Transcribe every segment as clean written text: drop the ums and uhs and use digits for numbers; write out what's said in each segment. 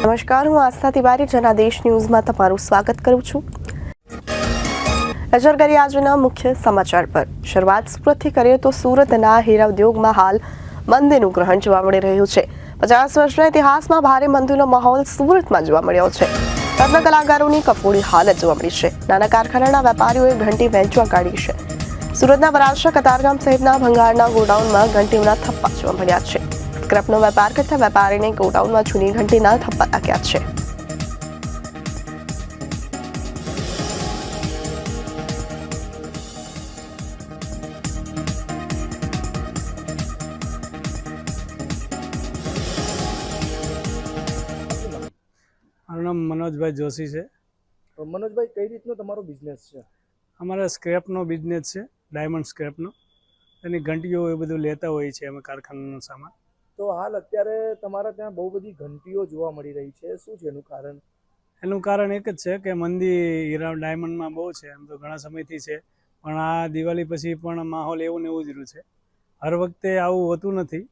નમસ્કાર, હું આસ્થા તિવારી જનાદેશ ન્યૂઝમાં તમારું સ્વાગત કરું છું। નજર કરીએ આજના મુખ્ય સમાચાર પર। શરૂઆત સુરતથી કરીએ તો સુરતના હીરા ઉદ્યોગમાં હાલ મંદીનું ગ્રહણ જોવા મળી રહ્યું છે। 50 વર્ષના ઇતિહાસમાં ભારે મંદીનો માહોલ સુરતમાં જોવા મળ્યો છે। રત્ન કલાકારોની કફોડી હાલત જોવા મળી છે। નાના કારખાનાના વેપારીઓએ ઘંટી વહેંચવા કાઢી છે। સુરતના વરાછા કતારગામ સહિતના ભંગારના ગોડાઉનમાં ઘંટીઓના થપ્પા જોવા મળ્યા છે। સ્ક્રેપનો વેપાર કરતા વેપારીને ગોડાઉનમાં જૂની ઘંટીના થપ્પા લાગ્યા છે। મારું નામ મનોજભાઈ જોશી છે। મનોજભાઈ, કઈ રીતનો તમારો બિઝનેસ છે? અમારા સ્ક્રેપનો બિઝનેસ છે, ડાયમંડ સ્ક્રેપનો। એની ઘંટીઓ એ બધું લેતા હોઈએ છીએ અમે, કારખાનાનો સામાન। તો હાલ અત્યારે તમારા ત્યાં બહુ બધી ઘંટીઓ જોવા મળી રહી છે, શું છે એનું કારણ? એનું કારણ એક જ છે કે મંદી હીરા ડાયમંડમાં બહુ છે। એમ તો ઘણા સમયથી છે, પણ આ દિવાળી પછી પણ માહોલ એવું ને એવું જ રહ્યું છે। હર વખતે આવું હોતું નથી।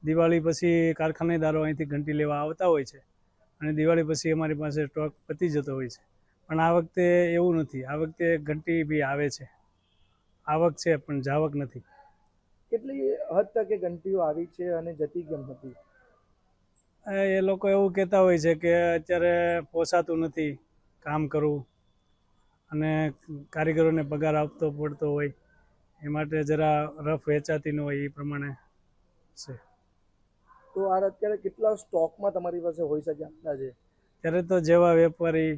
દિવાળી પછી કારખાનેદારો અહીંથી ઘંટી લેવા આવતા હોય છે અને દિવાળી પછી અમારી પાસે સ્ટોક પતી જતો હોય છે, પણ આ વખતે એવું નથી। આ વખતે ઘંટી બી આવે છે, આવક છે પણ જાવક નથી। કેટલી હદ તક એ ઘંટીઓ આવી છે અને જતી કેમ હતી? એ લોકો એવું કહેતા હોય છે કે અત્યારે પોસાતું નથી કામ કરવું અને કારીગરોને પગાર આપતો પડતો હોય, એ માટે જરા રફ વેચાતી ન હોય, એ પ્રમાણે છે। તો આ અત્યારે કેટલા સ્ટોકમાં તમારી પાસે હોઈ શકે અંદાજે? ત્યારે તો જેવા વેપારી,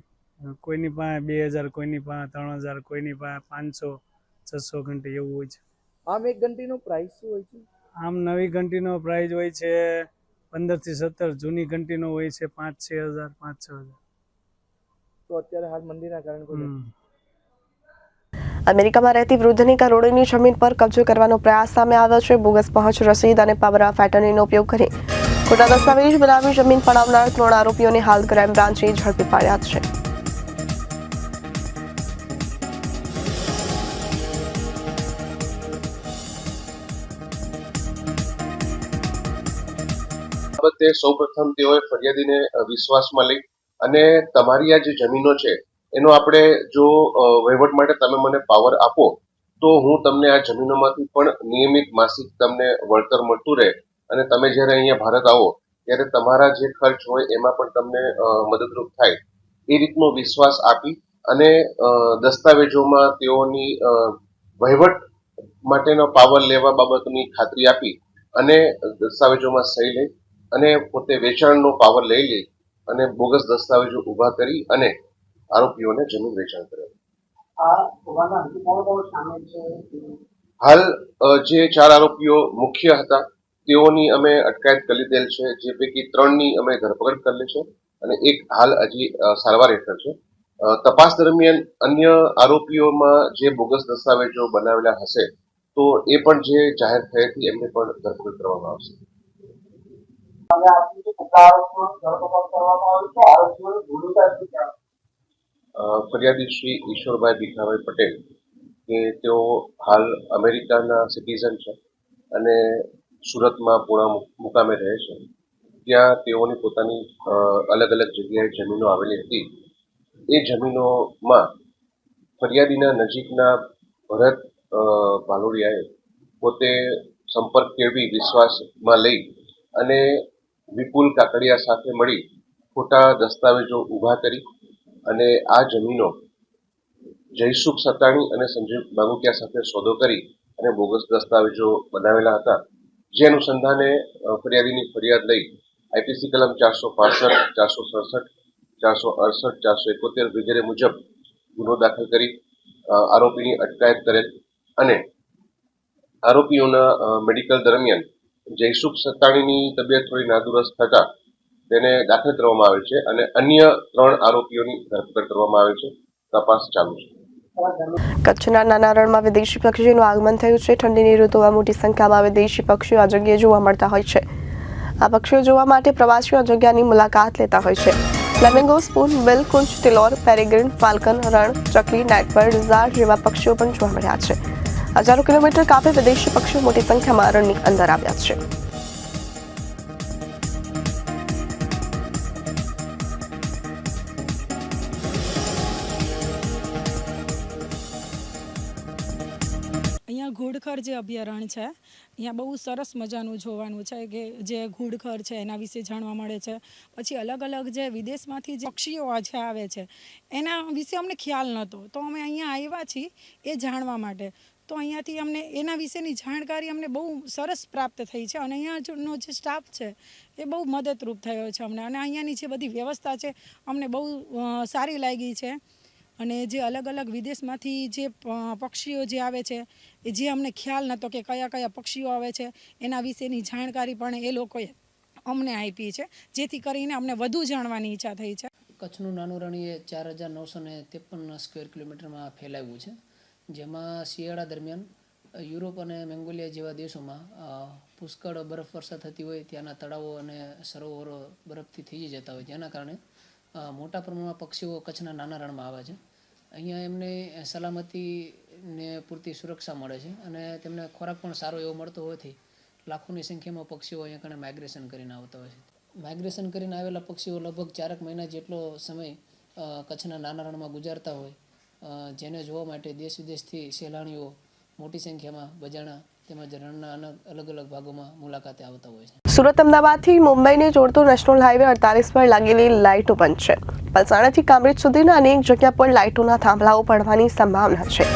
કોઈની પાસે 2000, કોઈની પાસે 3000, કોઈની પાસે 500, 600 ઘંટી એવું હોય છે। આમ એક ઘંટીનો પ્રાઇસ શું હોય છે? આમ નવી ઘંટીનો પ્રાઇસ હોય છે 15 થી 17, જૂની ઘંટીનો હોય છે 5-6 હજાર, 5-6 હજાર। તો અત્યારે હાલ મંદીના કારણે કોઈ અમેરિકામાં રહેતી વૃદ્ધની કરોડોની જમીન પર કબજો કરવાનો પ્રયાસ સામે આવ્યો છે। બોગસ પહોંચ રસીદ અને પાવર ઓફ એટર્નીનો ઉપયોગ કરી ખોટા દસ્તાવેજ બનાવી જમીન પડાવનાર 3 આરોપીઓને હાલ ક્રાઇમ બ્રાન્ચે ઝડપી પાડ્યા છે। બાબતે સૌપ્રથમ તેઓએ ફરિયાદીને વિશ્વાસમાં લઈ અને તમારી આ જે જમીનો છે એનો આપણે જો વહીવટ માટે તમે મને પાવર આપો તો હું તમને આ જમીનોમાંથી પણ નિયમિત માસિક તમને વળતર મળતું રહે અને તમે જ્યારે અહીંયા ભારત આવો ત્યારે તમારા જે ખર્ચ હોય એમાં પણ તમને મદદરૂપ થાય, એ રીતનો વિશ્વાસ આપી અને દસ્તાવેજોમાં તેઓની વહીવટ માટેનો પાવર લેવા બાબતની ખાતરી આપી અને દસ્તાવેજોમાં સહી લઈ અને પોતે વેચાણનો પાવર લઈ લે અને બોગસ દસ્તાવેજો ઉભા કરી અને આરોપીઓને જમીન વેચાણ કરે। હાલ જે 4 આરોપીઓ મુખ્ય હતા તેઓની અમે અટકાયત કરી લીધેલ છે, જે પૈકી 3ની અમે ધરપકડ કરેલી છે અને એક હાલ હજી સારવાર હેઠળ છે। તપાસ દરમિયાન અન્ય આરોપીઓમાં જે બોગસ દસ્તાવેજો બનાવેલા હશે તો એ પણ જે જાહેર થઈ હતી એમને પણ ધરપકડ કરવામાં આવશે। ફરિયાદી શ્રી ઈશ્વરભાઈ ભીખાભાઈ પટેલ કે તેઓ હાલ અમેરિકાના સિટીઝન છે અને સુરતમાં પૂણા મુકામે રહે છે। ત્યાં તેઓની પોતાની અલગ અલગ જગ્યાએ જમીનો આવેલી હતી। એ જમીનોમાં ફરિયાદીના નજીકના ભરત ભાલોડિયાએ પોતે સંપર્ક કેળવી વિશ્વાસમાં લઈ અને વિપુલ કાકડિયા સાથે મળી ખોટા દસ્તાવેજો ઉભા કરી અને આ જમીનો જયસુખ સતાણી અને સંજીવ બાગુકિયા સાથે સોદો કરી અને બોગસ દસ્તાવેજો બનાવેલા હતા। જે અનુસંધાને ફરિયાદીની ફરિયાદ લઈ આઈપીસી કલમ 465, 467, 468, 471 વગેરે મુજબ ગુનો દાખલ કરી આરોપીની અટકાયત કરેલ અને આરોપીઓના મેડિકલ દરમિયાન જયસુખ સત્તાણીની તબિયત થોડી નાદુરસ્ત થતા તેને દાખલ કરવામાં આવે છે અને અન્ય 3 આરોપીઓની ધરપકડ કરવામાં આવે છે। તપાસ ચાલુ છે। કચ્છના નાના રણમાં વિદેશી પક્ષીઓનું આગમન થયું છે। ઠંડીની ઋતુમાં મોટી સંખ્યામાં વિદેશી પક્ષીઓ આ જગ્યાએ જોવા મળતા હોય છે। આ પક્ષીઓ જોવા માટે પ્રવાસીઓ આ જગ્યાની મુલાકાત લેતા હોય છે। ફ્લેમિંગો, સ્પૂન બિલ, કુંજ, તિલોર, પેરેગ્રીન, ફાલ્કન, રણ, ચકલી, નાઇટબર્ડ, ઝાડ જેવા પક્ષીઓ પણ જોવા મળ્યા છે। હજારો કિલોમીટર કાપે વિદેશી પક્ષીઓ મોટી સંખ્યામાં રણની અંદર આવ્યા છે। ઘુડખર જે અભયારણ્ય છે અહીંયા બહુ સરસ મજાનું જોવાનું છે કે જે ઘુડખર છે એના વિશે જાણવા મળે છે. પછી અલગ અલગ જે વિદેશમાંથી જે પક્ષીઓ જે આવે છે એના વિશે અમને ખ્યાલ નહોતો, તો અમે અહીંયા આવ્યા છીએ એ જાણવા માટે. તો અહીંયાથી અમને એના વિશેની જાણકારી અમને બહુ સરસ પ્રાપ્ત થઈ છે અને અહીંયાનો જે સ્ટાફ છે એ બહુ મદદરૂપ થયો છે અમને. અને અહીંયાની જે બધી વ્યવસ્થા છે અમને બહુ સારી લાગી છે. અને જે અલગ અલગ વિદેશમાંથી જે પક્ષીઓ જે આવે છે એ જે અમને ખ્યાલ નહોતો કે કયા કયા પક્ષીઓ આવે છે એના વિશેની જાણકારી પણ એ લોકોએ અમને આપી છે, જેથી કરીને અમને વધુ જાણવાની ઈચ્છા થઈ છે. કચ્છનું નાનું રણ એ 4953 સ્ક્વેર કિલોમીટરમાં ફેલાયું છે, જેમાં શિયાળા દરમિયાન યુરોપ અને મેંગોલિયા જેવા દેશોમાં પુષ્કળ બરફવર્ષા થતી હોય, ત્યાંના તળાવો અને સરોવરો બરફથી થઈ જતા હોય, જેના કારણે મોટા પ્રમાણમાં પક્ષીઓ કચ્છના નાના રણમાં આવે છે. અહીંયા એમને સલામતીને પૂરતી સુરક્ષા મળે છે અને તેમને ખોરાક પણ સારો એવો મળતો હોવાથી લાખોની સંખ્યામાં પક્ષીઓ અહીંયા કણે માઇગ્રેશન કરીને આવતા હોય છે. માઇગ્રેશન કરીને આવેલા પક્ષીઓ લગભગ 4 મહિના જેટલો સમય કચ્છના નાના રણમાં ગુજારતા હોય, જેને જોવા માટે દેશ વિદેશથી સહેલાણીઓ મોટી સંખ્યામાં બજાણા તેમજ રણના અલગ અલગ ભાગોમાં મુલાકાતે આવતા હોય છે. સુરત અમદાવાદથી મુંબઈને જોડતો નેશનલ હાઈવે 48 પર લાગેલી લાઇટો બંધ છે. પલસાણાથી કામરેજ સુધીના અનેક જગ્યા પર લાઇટોના થાંભલાઓ પડવાની સંભાવના છે.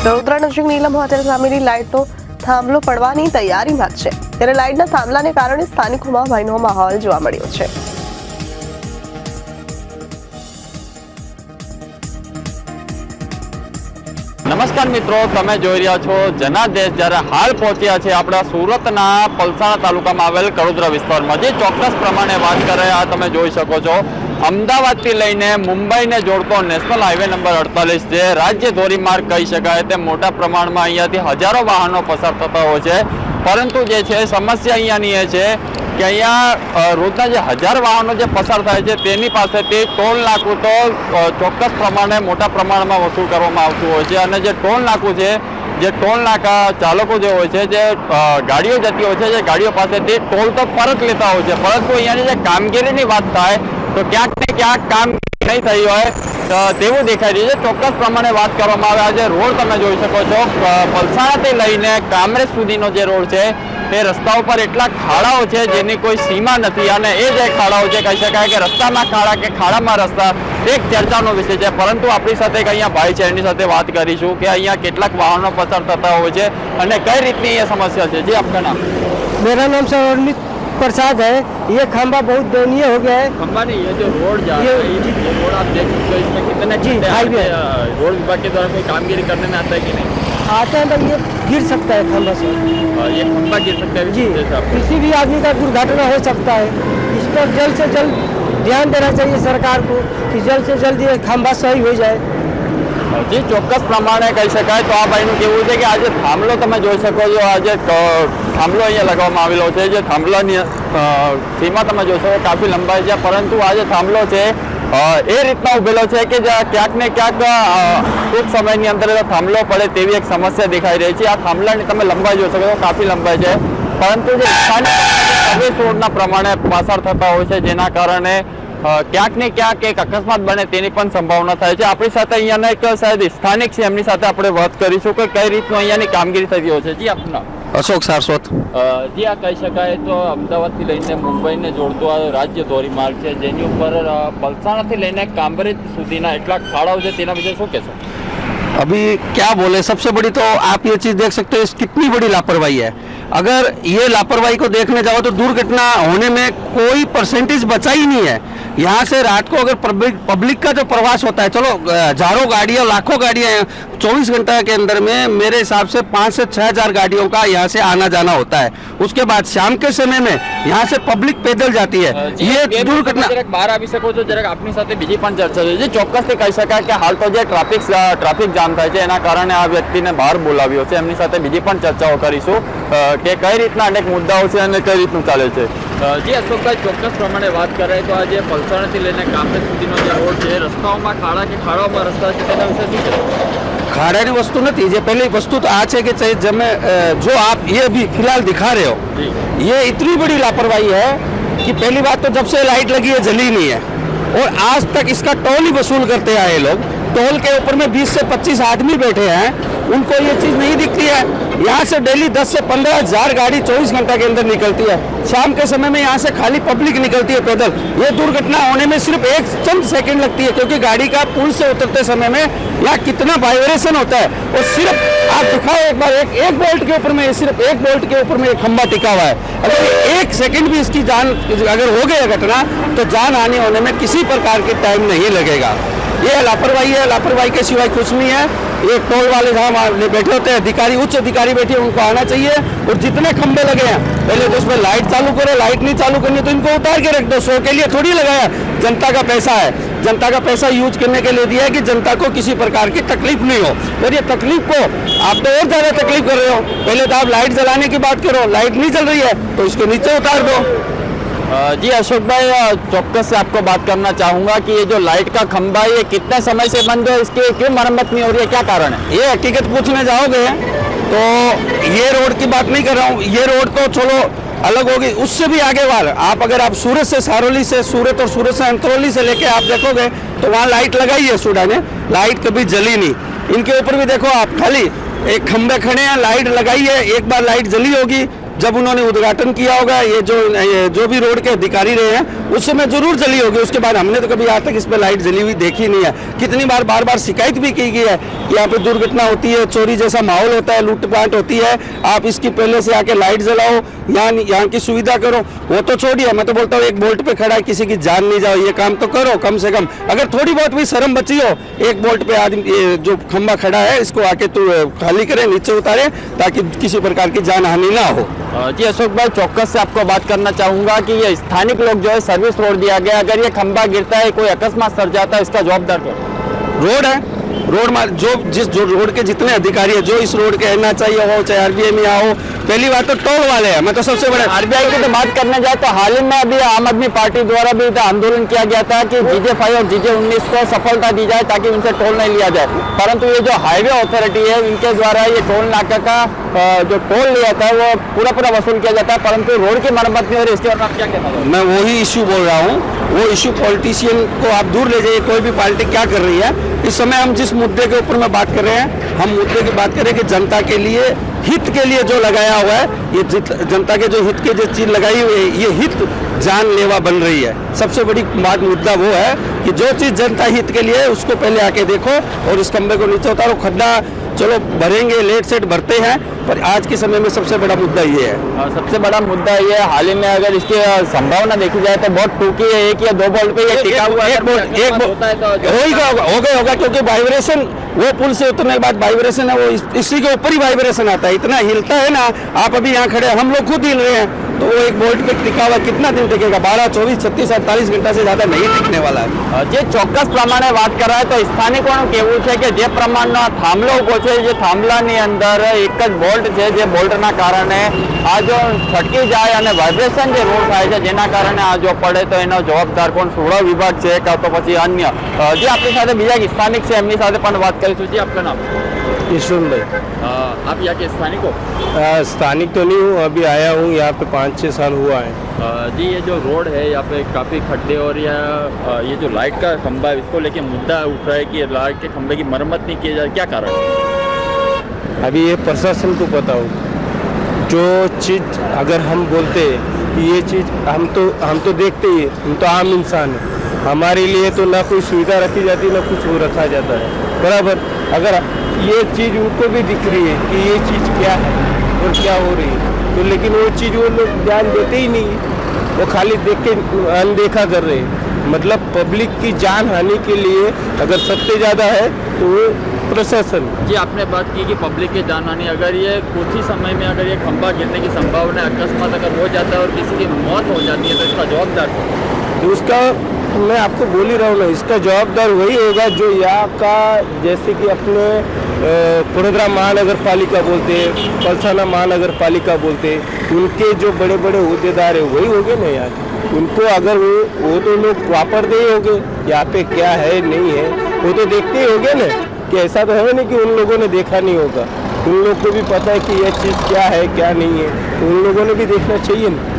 વડોદરા નજીક નીલમ હોટેલ સામેની લાઇટનો થાંભલો પડવાની તૈયારીમાં છે, ત્યારે લાઇટના થાંભલાને કારણે સ્થાનિકોમાં ભયનો માહોલ જોવા મળ્યો છે. નમસ્કાર મિત્રો, તમે જોઈ રહ્યા છો જનાદેશ. જ્યારે હાલ પહોંચ્યા છે આપણા સુરતના પલસાણા તાલુકામાં આવેલ કડોદરા વિસ્તારમાં. જે ચોક્કસ પ્રમાણે વાત કરે આ તમે જોઈ શકો છો, અમદાવાદથી લઈને મુંબઈને જોડતો નેશનલ હાઈવે નંબર 48 જે રાજ્ય ધોરીમાર્ગ કહી શકાય તે મોટા પ્રમાણમાં અહીંયાથી હજારો વાહનો પસાર થતા હોય છે. પરંતુ જે છે સમસ્યા અહીંયાની એ છે કે અહીંયા રોજના જે 1000 વાહનો જે પસાર થાય છે તેની પાસેથી ટોલ નાકું તો ચોક્કસ પ્રમાણે મોટા પ્રમાણમાં વસૂલ કરવામાં આવતું હોય છે. અને જે ટોલ નાકું છે, જે ટોલ નાકા ચાલકો જે હોય છે, જે ગાડીઓ જતી હોય છે, જે ગાડીઓ પાસેથી ટોલ તો પરત લેતા હોય છે, પરંતુ અહીંયાની જે કામગીરીની વાત થાય તો ક્યાંક ને ક્યાંક કામ નહીં થઈ હોય તેવું દેખાઈ રહ્યું છે. ચોક્કસ પ્રમાણે વાત કરવામાં આવે, આજે રોડ તમે જોઈ શકો છો, પલસાણાથી લઈને કામરેજ સુધીનો જે રોડ છે એ રસ્તા ઉપર એટલા ખાડાઓ છે જેની કોઈ સીમા નથી. અને એ જે ખાડાઓ છે કહી શકાય કે રસ્તામાં ખાડા કે ખાડામાં રસ્તા એક ચર્ચાનો વિષય છે. પરંતુ આપણી સાથે અહીંયા ભાઈ છે, એની સાથે વાત કરીશું કે અહીંયા કેટલાક વાહનો પસાર થતા હોય છે અને કઈ રીતની એ સમસ્યા છે. જી આપકા નામ? मेरा नाम सौरनीत प्रसाद है. ये खंभा बहुत दयनीय हो गया है. खंभा नहीं, ये जो रोड जा रहा है ये रोड आप देख सकते हो, इसमें कितने खड्डे हाईवे रोड विभाग के द्वारा कोई कामगिरी करने में आता है कि नहीं? आता है तो ये गिर सकता है खंभा से. ये खंभा गिर सकता है जी, किसी भी आदमी का दुर्घटना हो सकता है. इस पर जल्द से जल्द ध्यान देना चाहिए सरकार को कि जल्द से जल्द ये खंभा सही हो जाए. જી ચોક્કસ પ્રમાણે કહી શકાય તો આ ભાઈનું કહેવું છે કે આજે થાંભલો તમે જોઈ શકો છો, આજે થાંભલો અહીંયા લગાવવામાં આવેલો છે. જે થાંભલાની સીમા તમે જોશો કાફી લંબાઈ છે, પરંતુ આ જે થાંભલો છે એ રીતના ઉભેલો છે કે ક્યાંક ને ક્યાંક ટૂંક સમયની અંદર થાંભલો પડે તેવી એક સમસ્યા દેખાઈ રહી છે. આ થાંભલાની તમે લંબાઈ જોઈ શકો છો, કાફી લંબાઈ છે, પરંતુ જે સર્વિસ રોડના પ્રમાણે પસાર થતા હોય છે, જેના કારણે ક્યાંક ને ક્યાંક એક અકસ્માત બને તેની પણ સંભાવના થાય છે. આપણી સાથે અહીંયાના એક સાહેબ સ્થાનિક છે, એમની સાથે આપણે વાત કરીશું કે કઈ રીતનું અહીંયાની કામગીરી થતી હોય છે. જી આપનું નામ? અશોક સારસ્વત. જી આ કહી શકાય તો અમદાવાદથી લઈને મુંબઈને જોડતો આ રાજ્ય ધોરીમાર્ગ છે, જેની ઉપર પલસાણાથી લઈને કામરેજ સુધીના એટલા ખાડાઓ છે, તેના વિશે શું કહેશો? अभी क्या बोले, सबसे बड़ी तो आप ये चीज़ देख सकते हो कितनी बड़ी लापरवाही है. अगर ये लापरवाही को देखने जाओ तो दुर्घटना होने में कोई परसेंटेज बचा ही नहीं है. यहाँ से रात को अगर पब्लिक का जो प्रवास होता है, चलो हजारों गाड़ियाँ लाखों गाड़ियाँ 24 घंटा के अंदर में मेरे हिसाब से 5 से 6 हज़ार गाड़ियों का यहाँ से आना जाना होता है. उसके बाद शाम के समय में यहाँ से पब्लिक पैदल जाती है. ये दुर्घटना બહાર આવી શકો છો, જરાક આપની સાથે બીજી પણ ચર્ચા છે. જે ચોક્કસથી કહી શકાય કે હાલ તો જે ટ્રાફિક જામ થાય છે એના કારણે આ વ્યક્તિને બહાર બોલાવ્યો છે. એમની સાથે બીજી પણ ચર્ચાઓ કરીશું કે કઈ રીતના અનેક મુદ્દાઓ છે અને કઈ રીતનું ચાલે છે. જી અશોકભાઈ, ચોક્કસ પ્રમાણે વાત કરે તો આજે પલસાણાથી લઈને કામરેજ સુધીનો જે રોડ છે, રસ્તાઓમાં ખાડા કે ખાડાઓમાં રસ્તા છે, તેના વિશે શું કહેશો? खाड़ा वस्तु नहीं, ये पहली वस्तु तो आज है कि चाहे जब मैं जो आप ये अभी फिलहाल दिखा रहे हो, ये इतनी बड़ी लापरवाही है कि पहली बात तो जब से लाइट लगी है जली नहीं है, और आज तक इसका टोल ही वसूल करते आए लोग. टोल के ऊपर में 20 से 25 आदमी बैठे हैं उनको ये चीज़ नहीं दिखती है। यहाँ से डेली 10 से 15 हज़ार गाड़ी 24 घंटे के अंदर निकलती है। शाम के समय में यहाँ से खाली पब्लिक निकलती है पैदल। ये दुर्घटना होने में सिर्फ एक चंद सेकंड लगती है, क्योंकि गाड़ी का पुल से उतरते समय में यहाँ कितना वाइब्रेशन होता है। और सिर्फ आप दिखाओ एक बार, एक बोल्ट के ऊपर में, सिर्फ एक बोल्ट के ऊपर में एक खंभा टिका हुआ है। अगर एक सेकंड भी इसकी जान अगर हो गई घटना तो जान हानि होने में किसी प्रकार की टाइम नहीं लगेगा। ये लापरवाही है, लापरवाही के सिवाय कुछ नहीं है। ये टोल वाले जहाँ बैठे होते हैं अधिकारी, उच्च अधिकारी बैठे हैं, उनको आना चाहिए। और जितने खंभे लगे हैं पहले तो उसमें लाइट चालू करो, लाइट नहीं चालू करनी तो इनको उतार के रख दो। शो के लिए थोड़ी लगाया, जनता का पैसा है, जनता का पैसा यूज करने के लिए दिया है कि जनता को किसी प्रकार की तकलीफ नहीं हो। और ये तकलीफ को आप तो और ज्यादा तकलीफ कर रहे हो। पहले तो आप लाइट जलाने की बात करो, लाइट नहीं चल रही है तो इसको नीचे उतार दो। जी अशोक भाई, चौक्कस से आपको बात करना चाहूंगा कि ये जो लाइट का खंभा ये कितने समय से बंद है, इसकी क्यों मरम्मत नहीं हो रही है, क्या कारण है? ये हकीकत पूछने जाओगे तो ये रोड की बात नहीं कर रहा हूँ, ये रोड तो चलो अलग होगी, उससे भी आगे वाला आप सूरत से सारोली से सूरत और सूरत से अंतरौली से लेके आप देखोगे तो वहाँ लाइट लगाई है सुडा ने, लाइट कभी जली नहीं। इनके ऊपर भी देखो आप, खाली एक खंभे खड़े हैं, लाइट लगाई है, एक बार लाइट जली होगी जब उन्होंने उद्घाटन किया होगा। ये जो भी रोड के अधिकारी रहे हैं उस समय जरूर जली होगी, उसके बाद हमने तो कभी आज तक इस पर लाइट जली हुई देखी नहीं है। कितनी बार बार शिकायत भी की गई है कि यहाँ पे दुर्घटना होती है, चोरी जैसा माहौल होता है, लूटपाट होती है, आप इसकी पहले से आके लाइट जलाओ, यहाँ की सुविधा करो। वो तो छोड़िए, मैं तो बोलता हूँ एक बोल्ट पे खड़ा है, किसी की जान नहीं जाओ, ये काम तो करो कम से कम। अगर थोड़ी बहुत भी शर्म बची हो, एक बोल्ट पे आदमी जो खंभा खड़ा है इसको आके तू खाली करे, नीचे उतारे, ताकि किसी प्रकार की जान हानि ना हो। जी अशोक भाई, चौक्कस से आपको बात करना चाहूंगा कि ये स्थानिक लोग जो है सर्विस रोड दिया गया, अगर ये खंभा गिरता है, कोई अकस्मात सर जाता है, इसका जवाबदार कौन? रोड है, रोड जो रोड के जितने अधिकारी है, जो इस रोड के रहना चाहिए हो, चाहे आरबीआई या हो, पहली बात तो टोल वाले हैं। मैं तो सबसे बड़ा आरबीआई की तो बात करने जाए तो हाल ही में अभी आम आदमी पार्टी द्वारा भी आंदोलन किया गया था कि GJ5 और GJ19 को सफलता दी जाए ताकि उनसे टोल नहीं लिया जाए, परंतु ये जो हाईवे अथॉरिटी है इनके द्वारा ये टोल नाका का जो टोल लिया था वो पूरा वसूल किया जाता है, परंतु रोड की मरम्मत नहीं हो रही। इसके बारे में आप क्या कहना चाहोगे? मैं वही इशू बोल रहा हूँ, वो इशू पॉलिटिशियन को आप दूर ले जाइए, कोई भी पार्टी क्या कर रही है। इस समय हम जिस मुद्दे के ऊपर में बात कर रहे हैं, हम मुद्दे की बात करें कि जनता के लिए, हित के लिए जो लगाया हुआ है, ये जनता के जो हित के जो चीज लगाई हुई है, ये हित जानलेवा बन रही है। सबसे बड़ी बात मुद्दा वो है कि जो चीज जनता हित के लिए है उसको पहले आके देखो और इस खंबे को नीचे उतारो। खड्डा चलो भरेंगे, लेट सेट भरते हैं, पर आज के समय में सबसे बड़ा मुद्दा ये है। सबसे बड़ा मुद्दा ये है, हाल ही में अगर इसकी संभावना देखी जाए तो बहुत टूकी है, 1 या 2 बोल्ट पे ये टिका हुआ है। होगा क्योंकि वाइब्रेशन, वो पुल से उतरने के बाद वाइब्रेशन है, वो इसी के ऊपर ही वाइब्रेशन आता है, इतना हिलता है ना। आप अभी यहाँ खड़े, हम लोग खुद हिल रहे हैं, तो वो एक बोल्ट पे टिका हुआ कितना दिन टिकेगा? 12, 24, 36, 48 घंटा से ज्यादा नहीं टिकने वाला है। જે ચોક્કસ પ્રમાણે વાત કરાય તો સ્થાનિકોનું કહેવું છે કે જે પ્રમાણનો થાંભલો ઉભો છે, જે થાંભલાની અંદર એક જ બોલ્ટ છે, જે બોલ્ટના કારણે આ જો છટકી જાય અને વાઇબ્રેશન જે રોડ થાય છે, જેના કારણે આ જો પડે તો એનો જવાબદાર કોણ? સુરત વિભાગ છે કાં તો પછી અન્ય? જે આપણી સાથે બીજા સ્થાનિક છે એમની સાથે પણ વાત કરીશું। જી આપનું નામ? यशवंत भाई। आप यहाँ के स्थानिक हो? स्थानिक तो नहीं हूँ, अभी आया हूँ यहाँ पे 5-6 साल हुआ है। जी ये जो रोड है यहाँ पे काफ़ी खड्डे और ये जो लाइट का खंभा है, इसको लेके मुद्दा उठ रहा है कि लाइट के खंभे की मरम्मत नहीं की जा रही, क्या कारण है? अभी ये प्रशासन को पता हो, जो चीज़ अगर हम बोलते कि ये चीज़ हम तो देखते ही, हम तो आम इंसान हैं, हमारे लिए तो ना कोई सुविधा रखी जाती ना कुछ वो रखा जाता है, बराबर। अगर ये चीज़ उनको भी दिख रही है कि ये चीज़ क्या है और क्या हो रही है, तो लेकिन वो चीज़ वो लोग ध्यान देते ही नहीं, वो खाली देख के अनदेखा कर रहे हैं। मतलब पब्लिक की जान हानि के लिए अगर सबसे ज़्यादा है तो वो प्रशासन। जी आपने बात की कि पब्लिक की जान हानि, अगर ये कुछ ही समय में अगर ये खंभा गिरने की संभावना अकस्मात अगर हो जाता है और किसी की मौत हो जाती है तो इसका जवाबदार कौन? तो उसका मैं आपको बोल ही रहा हूँ ना, इसका जवाबदार वही होगा जो यहाँ का, जैसे कि अपने वडोदरा महानगर पालिका बोलते, पलसाना महानगर पालिका बोलते, उनके जो बड़े बड़े होद्देदार है वही हो गए ना यहाँ के। उनको अगर वो तो लोग वापरते ही होंगे यहाँ पे क्या है नहीं है, वो तो देखते ही होंगे ना, कि ऐसा तो है नहीं कि उन लोगों ने देखा नहीं होगा। उन लोगों को भी पता है कि यह चीज़ क्या है क्या नहीं है, तो उन लोगों ने भी देखना चाहिए ना।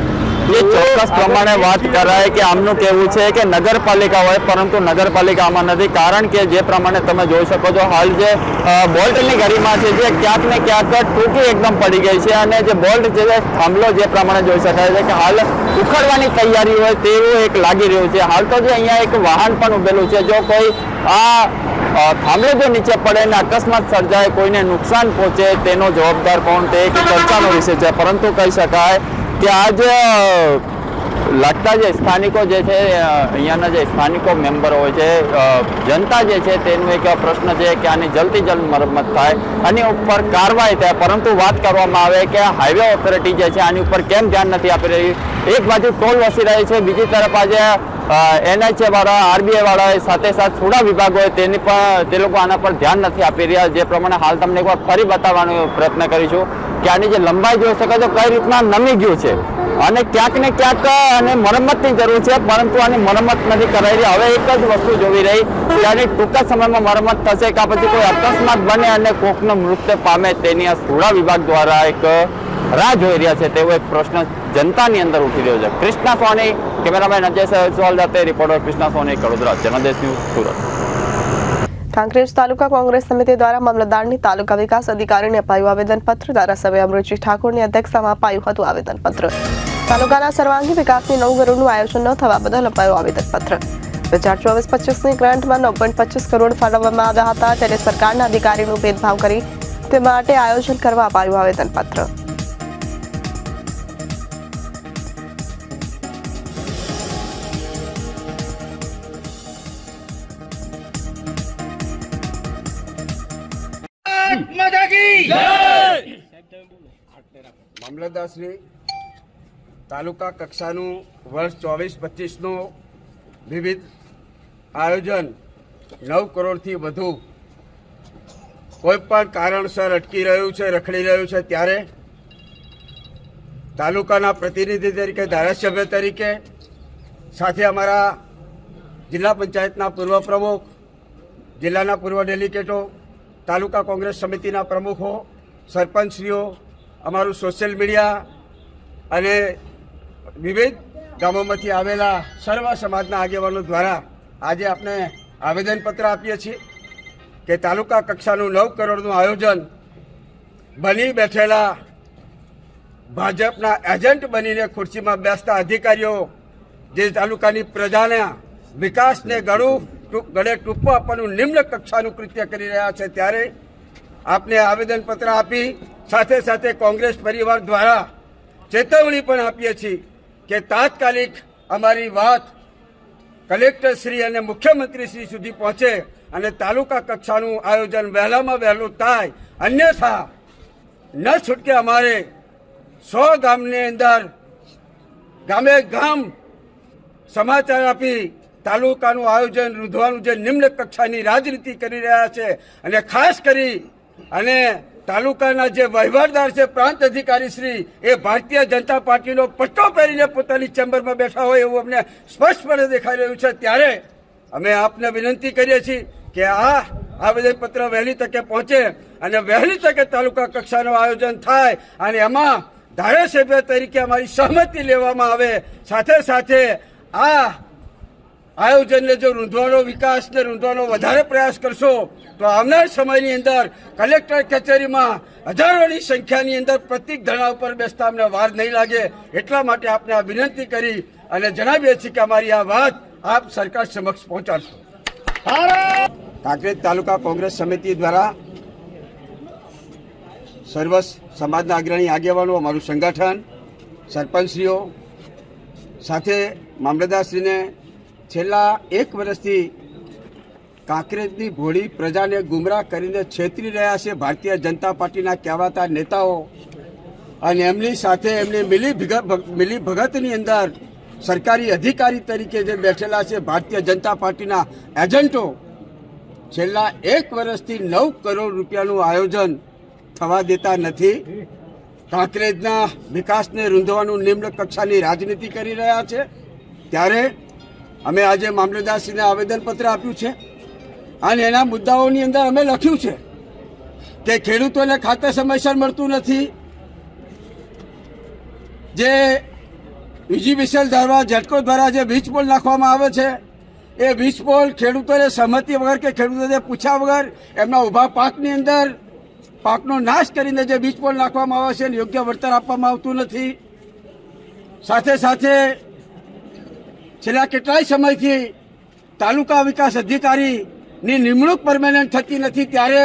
જે ચોક્કસ પ્રમાણે વાત કરાય કે આમનું કહેવું છે કે નગરપાલિકા હોય પરંતુ નગરપાલિકા આમાં નથી, કારણ કે જે પ્રમાણે તમે જોઈ શકો છો હાલ જે બોલ્ટની ગરીમાં છે જે ક્યાંક ને ક્યાંક ટૂંકી એકદમ પડી ગઈ છે અને જે બોલ્ટ જે થાંભલો જે પ્રમાણે જોઈ શકાય છે કે હાલ ઉખાડવાની તૈયારી હોય તેવું એક લાગી રહ્યું છે. હાલ તો જે અહીંયા એક વાહન પણ ઉભેલું છે, જો કોઈ આ થાંભલો જો નીચે પડે ને અકસ્માત સર્જાય, કોઈને નુકસાન પહોંચે, તેનો જવાબદાર કોણ તે એક ચર્ચાનો વિષય છે. પરંતુ કહી શકાય કે આજ લાગતા જે સ્થાનિકો જે છે અહીંયાના જે સ્થાનિકો મેમ્બર હોય છે, જનતા જે છે તેનો એક પ્રશ્ન છે કે આની જલ્દથી જલ્દ મરમ્મત થાય, આની ઉપર કાર્યવાહી થાય. પરંતુ વાત કરવામાં આવે કે હાઈવે ઓથોરિટી જે છે આની ઉપર કેમ ધ્યાન નથી આપી રહી. એક બાજુ ટોલ વસી રહી છે, બીજી તરફ આજે NHA વાળા, RBI વાળા, સાથે સાથે સુડા વિભાગ હોય તેની પણ તે લોકો આના પર ધ્યાન નથી આપી રહ્યા. જે પ્રમાણે હાલ તમને એકવાર ફરી બતાવવાનો પ્રયત્ન કરીશું કે આની જે લંબાઈ જોઈ શકો છો કઈ રીતના નમી ગયું છે અને ક્યાંક ને ક્યાંક આને મરમ્મતની જરૂર છે, પરંતુ આની મરમ્મત નથી કરાઈ રહી. હવે એક જ વસ્તુ જોવી રહી કે આની ટૂંક જ સમયમાં મરમ્મત થશે કે પછી કોઈ અકસ્માત બને અને કોકનું મૃત્યુ પામે તેની આ સુડા વિભાગ દ્વારા એક રાહ જોઈ રહ્યા છે તેવો એક પ્રશ્ન જનતાની અંદર ઉઠી રહ્યો છે. કૃષ્ણા સોની, કેમેરામેન અજય સવાલ સાથે રિપોર્ટર કૃષ્ણા સોની, કડોદરા, જનદેશ ન્યૂઝ, સુરત. કાંકરેજ તાલુકા કોંગ્રેસ સમિતિ દ્વારા મામલતદારની તાલુકા વિકાસ અધિકારીને અપાયું આવેદનપત્ર. ધારાસભ્ય અમૃતજી ઠાકોરની અધ્યક્ષતામાં અપાયું હતું આવેદનપત્ર. તાલુકાના સર્વાંગી વિકાસની 9 કરોડનું આયોજન ન થવા બદલ અપાયું આવેદનપત્ર. 2024-25ની ગ્રાન્ટમાં 9.25 કરોડ ફાળવવામાં આવ્યા હતા, ત્યારે સરકારના અધિકારીનું ભેદભાવ કરી તે માટે આયોજન કરવા અપાયું આવેદનપત્ર. મામલતદારશ્રી, તાલુકા કક્ષાનું વર્ષ 24-25નું વિવિધ આયોજન 9 કરોડથી વધુ કોઈ પણ કારણસર અટકી રહ્યું છે, રખડી રહ્યું છે, ત્યારે તાલુકાના પ્રતિનિધિ તરીકે, ધારાસભ્ય તરીકે, સાથે અમારા જિલ્લા પંચાયતના પૂર્વ પ્રમુખ, જિલ્લાના પૂર્વ ડેલિગેટો, તાલુકા કોંગ્રેસ સમિતિના પ્રમુખો, સરપંચશ્રીઓ, અમારું સોશિયલ મીડિયા અને વિવિધ ગામોમાંથી આવેલા સર્વ સમાજના આગેવાનો દ્વારા આજે આપણે આવેદનપત્ર આપીએ છીએ કે તાલુકા કક્ષાનું 9 કરોડનું આયોજન બની બેઠેલા ભાજપના એજન્ટ બનીને ખુરશીમાં બેસતા અધિકારીઓ જે તાલુકાની પ્રજાના વિકાસને ગળે ટૂંપો આપવાનું નિમ્ન કક્ષાનું કૃત્ય કરી રહ્યા છે, ત્યારે આપને આવેદનપત્ર આપી સાથે સાથે કોંગ્રેસ પરિવાર દ્વારા ચેતવણી પણ આપીએ છીએ કે તાત્કાલિક અમારી વાત કલેક્ટરશ્રી અને મુખ્યમંત્રીશ્રી સુધી પહોંચે અને તાલુકા કક્ષાનું આયોજન વહેલામાં વહેલું થાય, અન્યથા ન છૂટકે અમારે 100 ગામની અંદર ગામે ગામ સમાચાર આપી તાલુકાનું આયોજન રૂંધવાનું જે નિમ્ન કક્ષાની રાજનીતિ કરી રહ્યા છે અને ખાસ કરી અને તાલુકાના જે વહીવટદાર છે, પ્રાંત અધિકારી શ્રી, એ ભારતીય જનતા પાર્ટીનો પટ્ટો પહેરીને પોતાની ચેમ્બરમાં બેઠા હોય એવું અમને સ્પષ્ટપણે દેખાઈ રહ્યું છે. ત્યારે અમે આપને વિનંતી કરીએ છીએ કે આ આવેદનપત્ર વહેલી તકે પહોંચે અને વહેલી તકે તાલુકા કક્ષાનું આયોજન થાય અને એમાં ધારાસભ્ય તરીકે અમારી સહમતિ લેવામાં આવે. સાથે સાથે આ આયોજનને જો રૂંધવાનો, વિકાસને રૂંધવાનો વધારે પ્રયાસ કરશો તો આવનાર સમયની અંદર કલેક્ટર કચેરીમાં હજારોની સંખ્યાની અંદર પ્રતિક ધરણા ઉપર બેસતા અમને વાર નહીં લાગે. એટલા માટે આપને આ વિનંતી કરી અને જણાવીએ છીએ કે અમારી આ વાત આપ સરકાર સમક્ષ પહોંચાડશો. કાંકરેજ તાલુકા કોંગ્રેસ સમિતિ દ્વારા સર્વ સમાજના અગ્રણી આગેવાનો, અમારું સંગઠન, સરપંચશ્રીઓ સાથે મામલતદારશ્રીને છેલ્લા 1 વર્ષથી કાંકરેજની ભોળી પ્રજાને ગુમરાહ કરીને છેતરી રહ્યા છે ભારતીય જનતા પાર્ટીના કહેવાતા નેતાઓ, અને એમની સાથે એમની મિલીભગતની અંદર સરકારી અધિકારી તરીકે જે બેઠેલા છે ભારતીય જનતા પાર્ટીના એજન્ટો છેલ્લા 1 વર્ષથી 9 કરોડ રૂપિયાનું આયોજન થવા દેતા નથી. કાંકરેજના વિકાસને રૂંધવાનું નિમ્ન કક્ષાની રાજનીતિ કરી રહ્યા છે. ત્યારે અમે આજે મામલતદારશ્રીને આવેદનપત્ર આપ્યું છે અને એના મુદ્દાઓની અંદર અમે લખ્યું છે કે ખેડૂતોને ખાતર સમયસર મળતું નથી, જે ઇજીબીસીએલ દ્વારા જેટકો દ્વારા જે વીજ પોલ નાખવામાં આવે છે એ વીજ પોલ ખેડૂતોને સહમતિ વગર કે ખેડૂતોને પૂછ્યા વગર એમના ઊભા પાકની અંદર પાકનો નાશ કરીને જે વીજ પોલ નાખવામાં આવે છે એને યોગ્ય વળતર આપવામાં આવતું નથી. સાથે સાથે છેલ્લા કેટલાય સમયથી તાલુકા વિકાસ અધિકારીની નિમણૂક પરમેનન્ટ થતી નથી, ત્યારે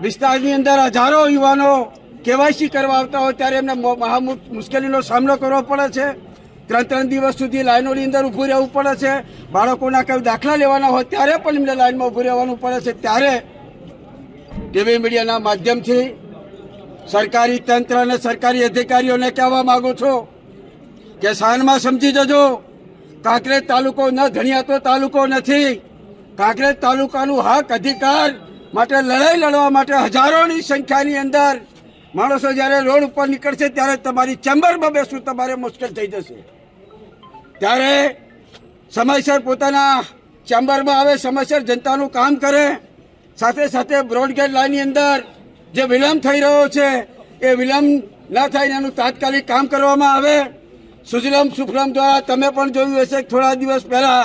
વિસ્તારની અંદર હજારો યુવાનો કેવાયસી કરવા આવતા હોય ત્યારે એમને મહા મુશ્કેલીનો સામનો કરવો પડે છે. 3 દિવસ સુધી લાઈનોની અંદર ઊભું રહેવું પડે છે. બાળકોના કંઈ દાખલા લેવાના હોય ત્યારે પણ એમને લાઈનમાં ઊભું રહેવાનું પડે છે. ત્યારે ટીવી મીડિયાના માધ્યમથી સરકારી તંત્ર અને સરકારી અધિકારીઓને કહેવા માંગુ છું કે સાંજમાં સમજી જજો, કાંકરેજ તાલુકો ન ધણિયાતો તાલુકો નથી. કાંકરેજ તાલુકાનું હક અધિકાર માટે લડાઈ લડવા માટે હજારોની સંખ્યાની અંદર માણસો જ્યારે રોડ ઉપર નીકળશે ત્યારે તમારી ચેમ્બરમાં બેસવું તમારે મુશ્કેલ થઈ જશે. ત્યારે સમયસર પોતાના ચેમ્બરમાં આવે, સમયસર જનતાનું કામ કરે. સાથે સાથે બ્રોડગેજ લાઇનની અંદર જે વિલંબ થઈ રહ્યો છે એ વિલંબ ના થાય એનું તાત્કાલિક કામ કરવામાં આવે. સુજલામ સુફલામ દ્વારા તમે પણ જોયું હશે થોડા દિવસ પહેલા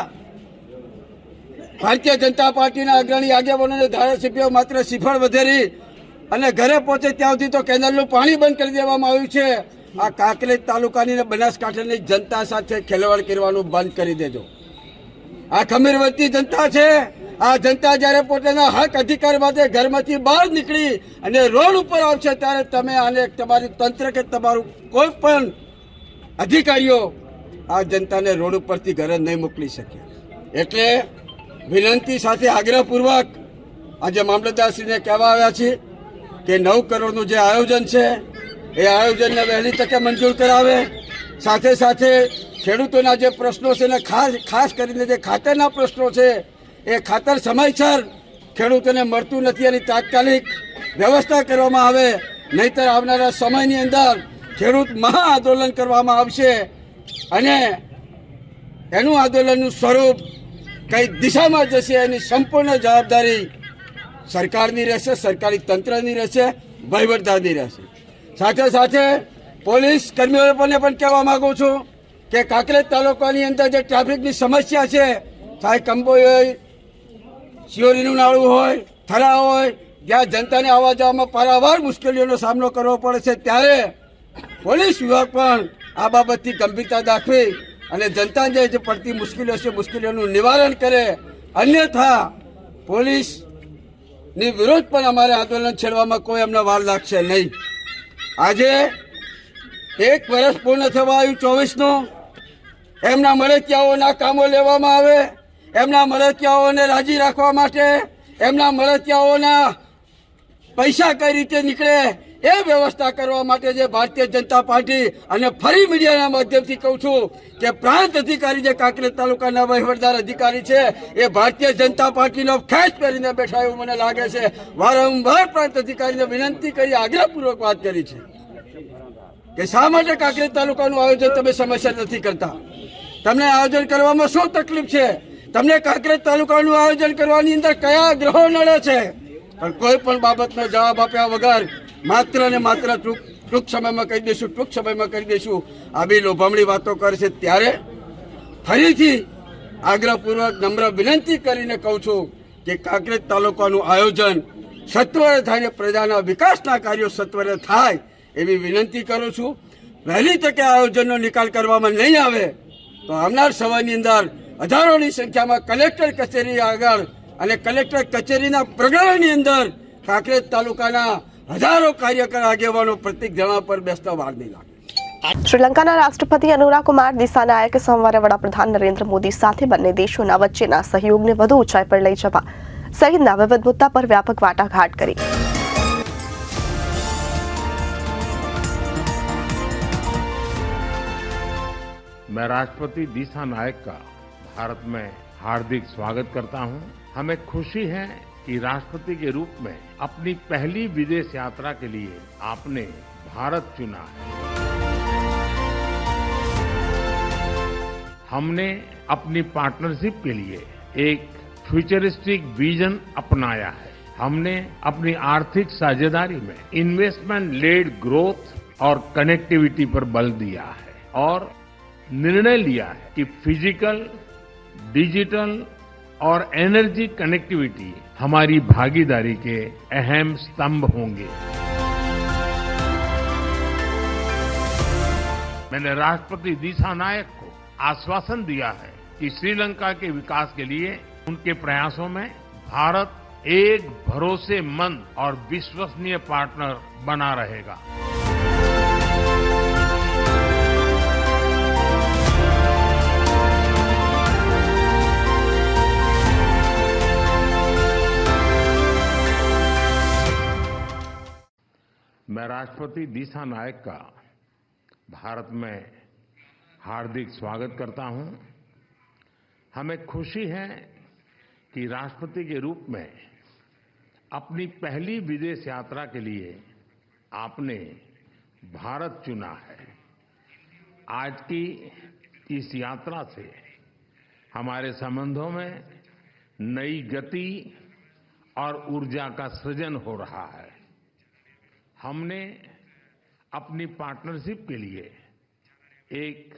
ભારતીય જનતા પાર્ટીના અગ્રણી આગેવાનો અને ધારાસભ્યો માત્ર શ્રીફળ વધેરી અને ઘરે પહોંચે ત્યાં સુધી તો કેનાલનું પાણી બંધ કરી દેવામાં આવ્યું છે. આ કાંકરેજ તાલુકાની અને બનાસકાંઠાની જનતા સાથે ખેલવાડ કરવાનું બંધ કરી દેજો. આ ખમીરવતી જનતા છે. આ જનતા જ્યારે પોતાના હક અધિકાર માટે ઘરમાંથી બહાર નીકળી અને રોડ ઉપર આવશે ત્યારે તમે આને તમારી તંત્ર કે તમારું કોઈ પણ અધિકારીઓ આ જનતાને રોડ ઉપરથી ઘરે નહીં મોકલી શકે. એટલે વિનંતી સાથે આગ્રહપૂર્વક આજે મામલતદારશ્રીને કહેવા આવ્યા છીએ કે 9 કરોડનું જે આયોજન છે એ આયોજનને વહેલી તકે મંજૂર કરાવે. સાથે સાથે ખેડૂતોના જે પ્રશ્નો છે ને ખાસ કરીને જે ખાતરના પ્રશ્નો છે એ ખાતર સમયસર ખેડૂતોને મળતું નથી, એની તાત્કાલિક વ્યવસ્થા કરવામાં આવે. નહીંતર આવનારા સમયની અંદર ખેડૂત મહા આંદોલન કરવામાં આવશે અને એનું આંદોલનનું સ્વરૂપ કઈ દિશામાં જશે એની સંપૂર્ણ જવાબદારી સરકારની રહેશે, સરકારી તંત્રની રહેશે, વહીવટદારની રહેશે. સાથે સાથે પોલીસ કર્મીઓને પણ કહેવા માગું છું કે કાંકરેજ તાલુકાની અંદર જે ટ્રાફિકની સમસ્યા છે, ચાહે કંબોઈ હોય, શિયોરીનું નાળું હોય, થરા હોય, જ્યાં જનતાને આવવા જવામાં પારાવાર મુશ્કેલીઓનો સામનો કરવો પડે છે, ત્યારે પોલીસ વિભાગ પણ આ બાબતથી ગંભીરતા દાખવી અને જનતાને જે પડતી મુશ્કેલીઓ છે મુશ્કેલીઓનું નિવારણ કરે. અન્યથા પોલીસની વિરોધ પણ અમારે આંદોલન છેડવામાં કોઈ અમને વાર લાગશે નહીં. આજે 1 વર્ષ પૂર્ણ થવા આવ્યું 24નું. એમના મળતિયાઓના કામો લેવામાં આવે, એમના મળતિયાઓને રાજી રાખવા માટે, એમના મળતિયાઓના પૈસા કઈ રીતે નીકળે એ વ્યવસ્થા કરવા માટે જે ભારતીય જનતા પાર્ટી અને ફરી મીડિયાના માધ્યમથી કહું છું કે પ્રાંત અધિકારી જે કાંકરેજ તાલુકાના વહીવટદાર અધિકારી છે એ ભારતીય જનતા પાર્ટીનો ખેસ પહેરીને બેઠા એવું મને લાગે છે. વારંવાર પ્રાંત અધિકારીને વિનંતી કરી આગ્રહપૂર્વક વાત કરી છે કે શા માટે કાંકરેજ તાલુકાનું આયોજન તમે સમયસર નથી કરતા? તમને આયોજન કરવામાં શું તકલીફ છે? તમને કાંકરેજ તાલુકાનું આયોજન કરવાની અંદર કયા ગ્રહો નડે છે? પણ કોઈ પણ બાબતનો જવાબ આપ્યા વગર માત્ર ને માત્ર ટૂંક સમયમાં કહી દઈશું, ટૂંક સમયમાં કરી દઈશું, આવી લોભામણી વાતો કરે છે. ત્યારે ફરીથી આગ્રહપૂર્વક નમ્ર વિનંતી કરીને કહું છું કે કાંકરેજ તાલુકાનું આયોજન સત્વરે થાય, પ્રજાના વિકાસના કાર્યો સત્વરે થાય એવી વિનંતી કરું છું. વહેલી તકે આયોજનનો નિકાલ કરવામાં નહીં આવે તો આવનાર સમયની અંદર હજારોની સંખ્યામાં કલેક્ટર કચેરી આગળ અને કલેક્ટર કચેરીના પ્રગણાની અંદર કાંકરેજ તાલુકાના હજારો કાર્યકર આગેવાનો પ્રતિક જણા પર બેસતા વાર નહીં લાગે. શ્રીલંકાના રાષ્ટ્રપતિ અનુરા કુમાર દિસાનાયકે સોમવારે વડાપ્રધાન નરેન્દ્ર મોદી સાથે બંને દેશોના વચ્ચેના સહયોગને વધુ ઊંચાઈ પર લઈ જવા સહિતના વિવિધ મુદ્દા પર વ્યાપક વાટાઘાટ કરી. मैं राष्ट्रपति दिशा नायक का भारत में हार्दिक स्वागत करता हूं. हमें खुशी है कि राष्ट्रपति के रूप में अपनी पहली विदेश यात्रा के लिए आपने भारत चुना है. हमने अपनी पार्टनरशिप के लिए एक फ्यूचरिस्टिक विजन अपनाया है. हमने अपनी आर्थिक साझेदारी में इन्वेस्टमेंट लेड ग्रोथ और कनेक्टिविटी पर बल दिया है और निर्णय लिया है कि फिजिकल, डिजिटल और एनर्जी कनेक्टिविटी हमारी भागीदारी के अहम स्तंभ होंगे। मैंने राष्ट्रपति दिशा नायक को आश्वासन दिया है कि श्रीलंका के विकास के लिए उनके प्रयासों में भारत एक भरोसेमंद और विश्वसनीय पार्टनर बना रहेगा। मैं राष्ट्रपति दिशा नायक का भारत में हार्दिक स्वागत करता हूं। हमें खुशी है कि राष्ट्रपति के रूप में अपनी पहली विदेश यात्रा के लिए आपने भारत चुना है। आज की इस यात्रा से हमारे संबंधों में नई गति और ऊर्जा का सृजन हो रहा है। हमने अपनी पार्टनरशिप के लिए एक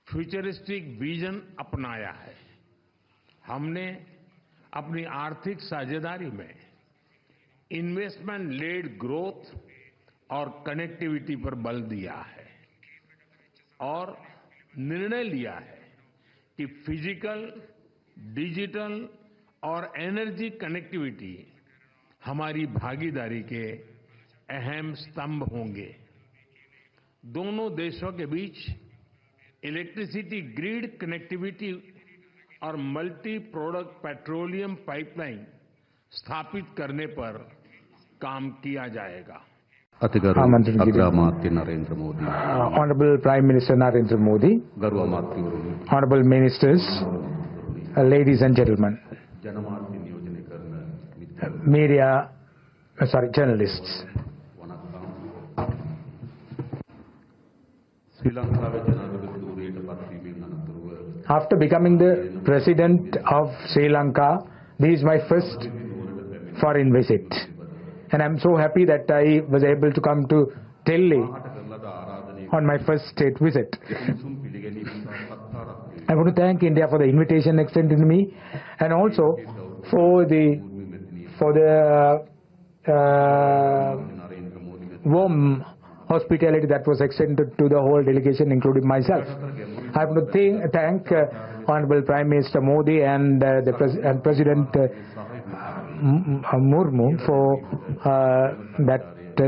फ्यूचरिस्टिक विजन अपनाया है। हमने अपनी आर्थिक साझेदारी में इन्वेस्टमेंट लेड ग्रोथ और कनेक्टिविटी पर बल दिया है और निर्णय लिया है कि फिजिकल, डिजिटल और एनर्जी कनेक्टिविटी हमारी भागीदारी के अहम स्तंभ होंगे। दोनों देशों के बीच इलेक्ट्रिसिटी ग्रिड कनेक्टिविटी और मल्टी प्रोडक्ट पेट्रोलियम पाइपलाइन स्थापित करने पर काम किया जाएगा। अग्रमात्य Narendra Modi, Honorable Prime Minister Narendra Modi, Honorable Ministers, ladies and gentlemen, media, journalists. After becoming the President of Sri Lanka, this is my first foreign visit. And I'm so happy that I was able to come to Delhi on my first state visit. I want to thank India for the invitation extended to me, and also for the warm hospitality that was extended to the whole delegation, including myself. I want to thank Honorable Prime Minister Modi and President Murmu for that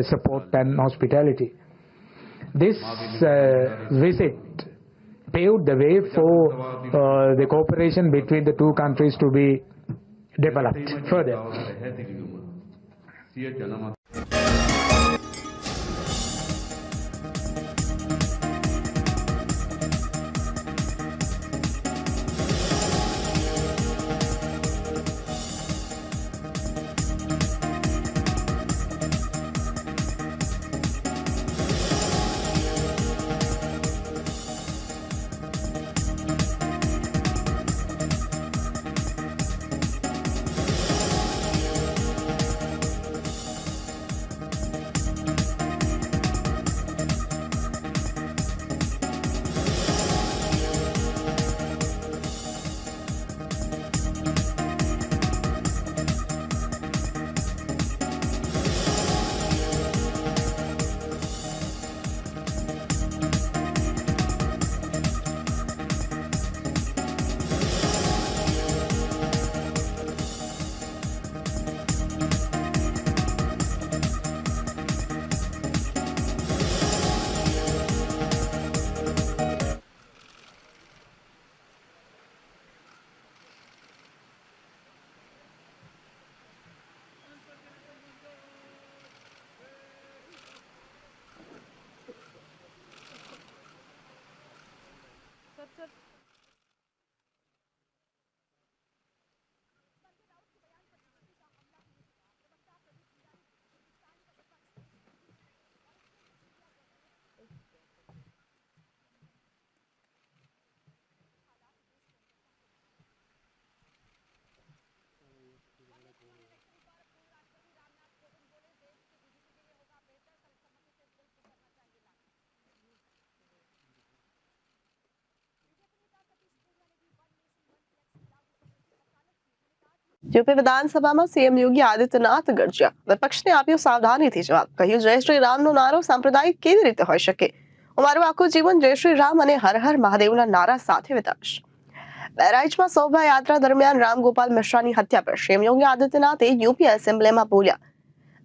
support and hospitality. This visit paved the way for the cooperation between the two countries to be developed further. UP વિધાનસભામાં CM Yogi Adityanath ગરજ્યા, વિપક્ષને આપ્યો સાવધાનીથી જવાબ, કહ્યું જય શ્રી રામનો નારો સાંપ્રદાયિક કેવી રીતે હોઈ શકે? અમારું આખું જીવન જય શ્રી રામ અને હર હર મહાદેવના નારા સાથે વિતાવીશ. બહરાઇચમાં શોભાયાત્રા દરમિયાન રામગોપાલ મિશ્રાની હત્યા પર સીએમ યોગી આદિત્યનાથે यूपी એસેમ્બલીમાં બોલ્યા.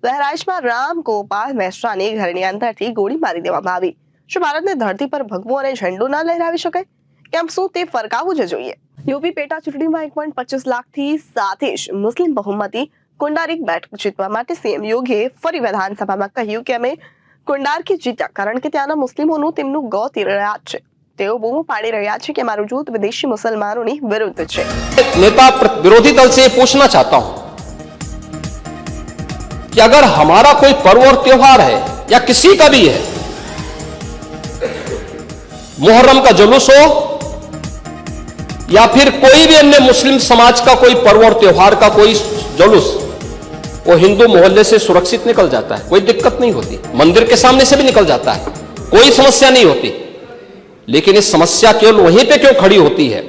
બહરાઇચમાં રામગોપાલ મિશ્રાની ઘરની અંદરથી ગોળી મારી દેવામાં આવી. શું ભારતની ધરતી પર ભગવો અને ઝંડો ના લહેરાવી શકાય? કેમ શું તે ફરકાવવું જ જોઈએ? यूपी પેટા ચૂંટણીમાં 1.25 લાખથી સાથે જ મુસ્લિમ બહુમતી કુંડારીક બેઠક જીતવા માટે સીએમ યોગીએ ફરી વિધાનસભામાં કહ્યું કે અમે કુંડારકી જીત્યા કારણ કે ત્યાંના મુસ્લિમોનું તેમનું ગૌ તીર રહ્યા છે. તેઓ બૂમો પાડી રહ્યા છે કે મારું જૂથ વિદેશી મુસલમાનોની વિરુદ્ધ છે. नेता विरोधी दल से पूछना चाहता हूं कि अगर हमारा कोई पर्व और त्योहार है या किसी का भी है, मुहर्रम का जुलूस हो या फिर कोई भी अन्य मुस्लिम समाज का कोई पर्व और त्योहार का कोई जुलूस, वो हिंदू मोहल्ले से सुरक्षित निकल जाता है, कोई दिक्कत नहीं होती, मंदिर के सामने से भी निकल जाता है, कोई समस्या नहीं होती. लेकिन इस समस्या केवल वहीं पे क्यों खड़ी होती है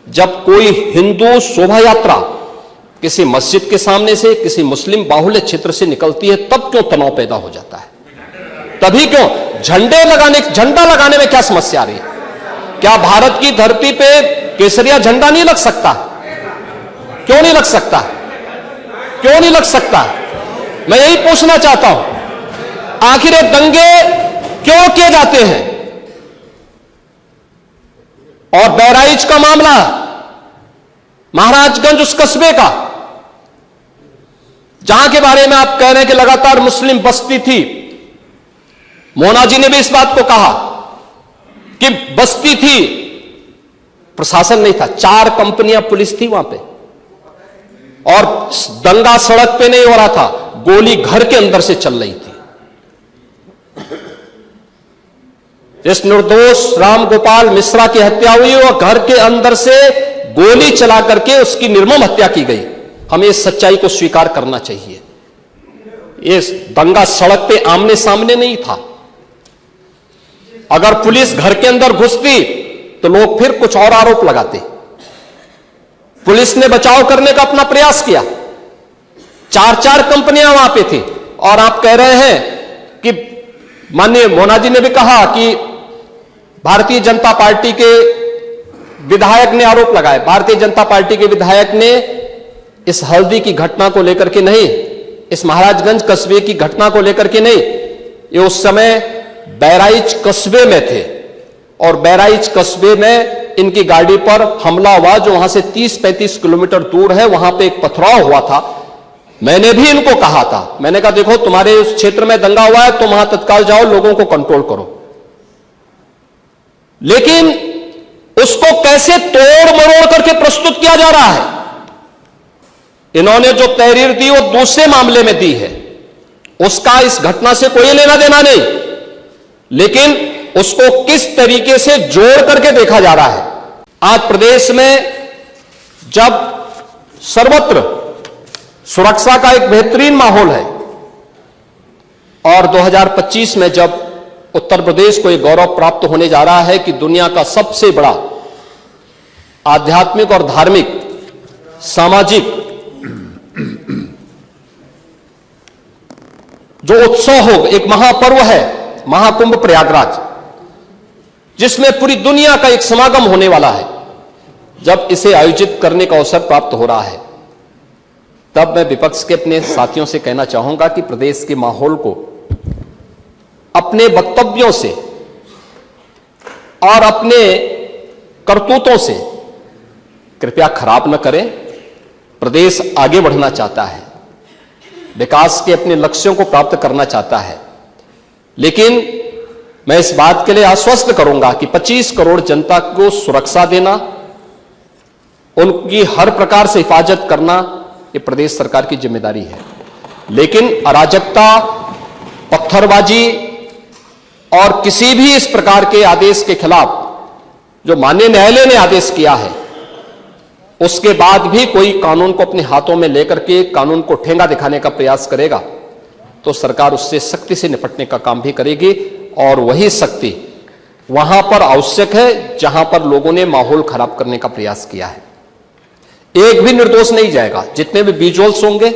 जब कोई हिंदू शोभा यात्रा किसी मस्जिद के सामने से, किसी मुस्लिम बाहुल्य क्षेत्र से निकलती है, तब क्यों तनाव पैदा हो जाता है? तभी क्यों झंडा लगाने में क्या समस्या आ रही है? क्या भारत की धरती पे केसरिया झंडा नहीं लग सकता? क्यों नहीं लग सकता? क्यों नहीं लग सकता? मैं यही पूछना चाहता हूं, आखिर ये दंगे क्यों किए जाते हैं? और बहराइच का मामला, महाराजगंज उस कस्बे का, जहां के बारे में आप कह रहे हैं कि लगातार मुस्लिम बस्ती थी, मोना जी ने भी इस बात को कहा कि बस्ती थी, प्रशासन नहीं था, 4 कंपनियां पुलिस थी वहां पे, और दंगा सड़क पे नहीं हो रहा था, गोली घर के अंदर से चल रही थी. इस निर्दोष रामगोपाल मिश्रा की हत्या हुई और घर के अंदर से गोली चला करके उसकी निर्मम हत्या की गई. हमें इस सच्चाई को स्वीकार करना चाहिए. ये दंगा सड़क पे आमने सामने नहीं था. अगर पुलिस घर के अंदर घुसती तो लोग फिर कुछ और आरोप लगाते. पुलिस ने बचाव करने का अपना प्रयास किया. 4 कंपनियां वहां पे थी, और आप कह रहे हैं कि माननीय मोना जी ने भी कहा कि भारतीय जनता पार्टी के विधायक ने आरोप लगाए. भारतीय जनता पार्टी के विधायक ने इस हल्दी की घटना को लेकर के नहीं, इस महाराजगंज कस्बे की घटना को लेकर के नहीं, ये उस समय बहराइच कस्बे में थे, और बहराइच कस्बे में इनकी गाड़ी पर हमला हुआ, जो वहां से 30-35 किलोमीटर दूर है. वहां पे एक पथराव हुआ था. मैंने भी इनको कहा था, मैंने कहा देखो तुम्हारे उस क्षेत्र में दंगा हुआ है, तुम वहां तत्काल जाओ, लोगों को कंट्रोल करो. लेकिन उसको कैसे तोड़ मरोड़ करके प्रस्तुत किया जा रहा है. इन्होंने जो तहरीर दी वो दूसरे मामले में दी है, उसका इस घटना से कोई लेना देना नहीं, लेकिन उसको किस तरीके से जोड़ करके देखा जा रहा है. आज प्रदेश में जब सर्वत्र सुरक्षा का एक बेहतरीन माहौल है, और 2025 में जब उत्तर प्रदेश को एक गौरव प्राप्त होने जा रहा है कि दुनिया का सबसे बड़ा आध्यात्मिक और धार्मिक सामाजिक जो उत्सव हो, एक महापर्व है महाकुंभ प्रयागराज, जिसमें पूरी दुनिया का एक समागम होने वाला है, जब इसे आयोजित करने का अवसर प्राप्त हो रहा है, तब मैं विपक्ष के अपने साथियों से कहना चाहूंगा कि प्रदेश के माहौल को अपने वक्तव्यों से और अपने करतूतों से कृपया खराब न करें. प्रदेश आगे बढ़ना चाहता है, विकास के अपने लक्ष्यों को प्राप्त करना चाहता है, लेकिन मैं इस बात के लिए आश्वस्त करूंगा कि 25 करोड़ जनता को सुरक्षा देना, उनकी हर प्रकार से हिफाजत करना, ये प्रदेश सरकार की जिम्मेदारी है. लेकिन अराजकता, पत्थरबाजी और किसी भी इस प्रकार के आदेश के खिलाफ जो माननीय न्यायालय ने आदेश किया है, उसके बाद भी कोई कानून को अपने हाथों में लेकर के कानून को ठेंगा दिखाने का प्रयास करेगा, तो सरकार उससे सख्ती से निपटने का काम भी करेगी. और वही सख्ती वहां पर आवश्यक है जहां पर लोगों ने माहौल खराब करने का प्रयास किया है. एक भी निर्दोष नहीं जाएगा। जितने भी विजुअल्स होंगे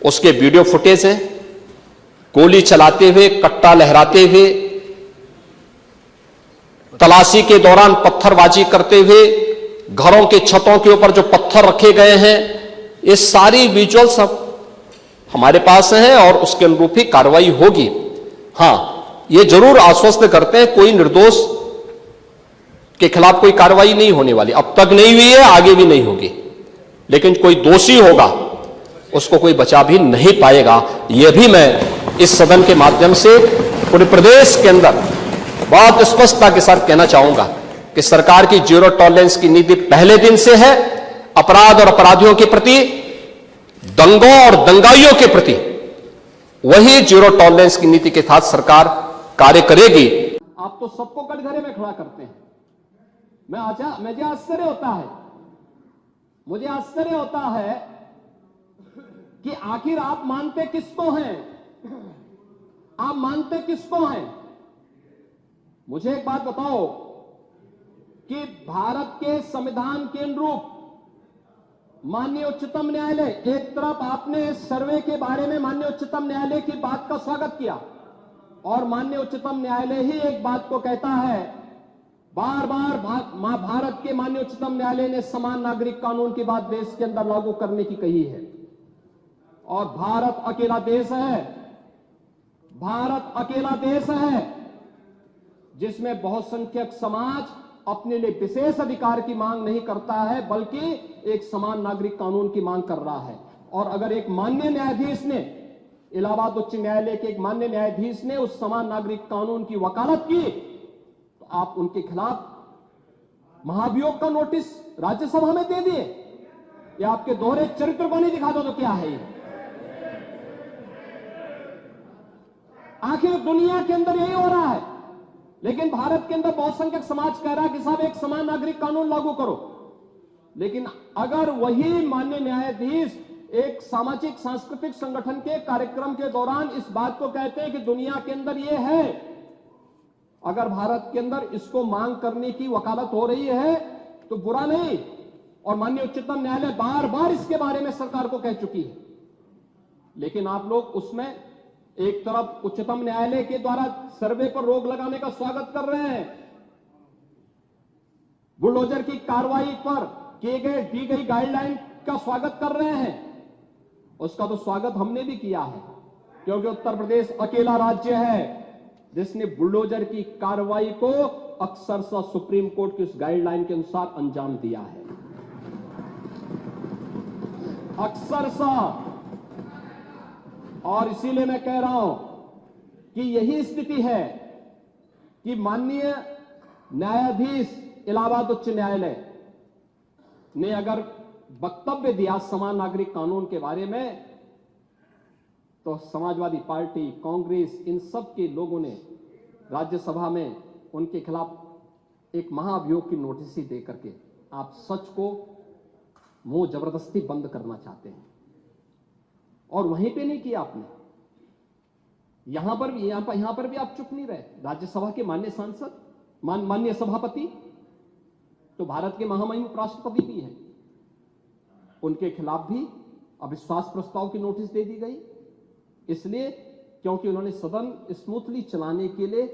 उसके वीडियो फुटेज है, गोली चलाते हुए, कट्टा लहराते हुए, तलाशी के दौरान पत्थरबाजी करते हुए, घरों के छतों के ऊपर जो पत्थर रखे गए हैं, ये सारी विजुअल्स हमारे पास हैं और उसके अनुरूप ही कार्रवाई होगी। हां, ये जरूर आश्वस्त करते हैं कोई निर्दोष के खिलाफ कोई कार्रवाई नहीं होने वाली, अब तक नहीं हुई है, आगे भी नहीं होगी। लेकिन कोई दोषी होगा उसको कोई बचा भी नहीं पाएगा। यह भी मैं इस सदन के माध्यम से पूरे प्रदेश के अंदर बहुत स्पष्टता के साथ कहना चाहूंगा कि सरकार की जीरो टॉलरेंस की नीति पहले दिन से है। अपराध और अपराधियों के प्रति, दंगों और दंगाइयों के प्रति वही जीरो टॉलरेंस की नीति के साथ सरकार कार्य करेगी। आप तो सबको कटघरे में खड़ा करते हैं। मुझे आश्चर्य होता है कि आखिर आप मानते किसको हैं? आप मानते किसको हैं? मुझे एक बात बताओ कि भारत के संविधान के अनुरूप माननीय उच्चतम न्यायालय, एक तरफ आपने सर्वे के बारे में माननीय उच्चतम न्यायालय की बात का स्वागत किया और माननीय उच्चतम न्यायालय ही एक बात को कहता है, बार बार भारत के माननीय उच्चतम न्यायालय ने समान नागरिक कानून की बात देश के अंदर लागू करने की कही है। और भारत अकेला देश है, भारत अकेला देश है जिसमें बहुसंख्यक समाज अपने लिए विशेष अधिकार की मांग नहीं करता है, बल्कि एक समान नागरिक कानून की मांग कर रहा है। और अगर एक माननीय न्यायाधीश ने, इलाहाबाद उच्च न्यायालय के एक माननीय न्यायाधीश ने उस समान नागरिक कानून की वकालत की, तो आप उनके खिलाफ महाभियोग का नोटिस राज्यसभा में दे दिए। या आपके दोहरे चरित्र को नहीं दिखा दो तो क्या है ये? आखिर दुनिया के अंदर यही हो रहा है, लेकिन भारत के अंदर बहुसंख्यक समाज कह रहा है कि साहब एक समान नागरिक कानून लागू करो। लेकिन अगर वही माननीय न्यायाधीश एक सामाजिक सांस्कृतिक संगठन के कार्यक्रम के दौरान इस बात को कहते हैं कि दुनिया के अंदर ये है, अगर भारत के अंदर इसको मांग करने की वकालत हो रही है तो बुरा नहीं। और माननीय उच्चतम न्यायालय बार बार इसके बारे में सरकार को कह चुकी है, लेकिन आप लोग उसमें एक तरफ उच्चतम न्यायालय के द्वारा सर्वे पर रोक लगाने का स्वागत कर रहे हैं, बुलडोजर की कार्रवाई पर दी गई गाइडलाइन का स्वागत कर रहे हैं। उसका तो स्वागत हमने भी किया है, क्योंकि उत्तर प्रदेश अकेला राज्य है जिसने बुलडोजर की कार्रवाई को अक्सरशः सुप्रीम कोर्ट की उस गाइडलाइन के अनुसार अंजाम दिया है, अक्सरशः। और इसीलिए मैं कह रहा हूं कि यही स्थिति है कि माननीय न्यायाधीश इलाहाबाद उच्च न्यायालय ने अगर वक्तव्य दिया समान नागरिक कानून के बारे में, तो समाजवादी पार्टी, कांग्रेस, इन सब के लोगों ने राज्यसभा में उनके खिलाफ एक महाअभियोग की नोटिस ही दे करके आप सच को मुंह जबरदस्ती बंद करना चाहते हैं। और वहीं पे नहीं किया आपने, यहां पर भी आप चुप नहीं रहे। राज्यसभा के माननीय सांसद, माननीय सभापति तो भारत के महामहिम उपराष्ट्रपति भी हैं, उनके खिलाफ भी अविश्वास प्रस्ताव की नोटिस दे दी गई, इसलिए क्योंकि उन्होंने सदन स्मूथली चलाने के लिए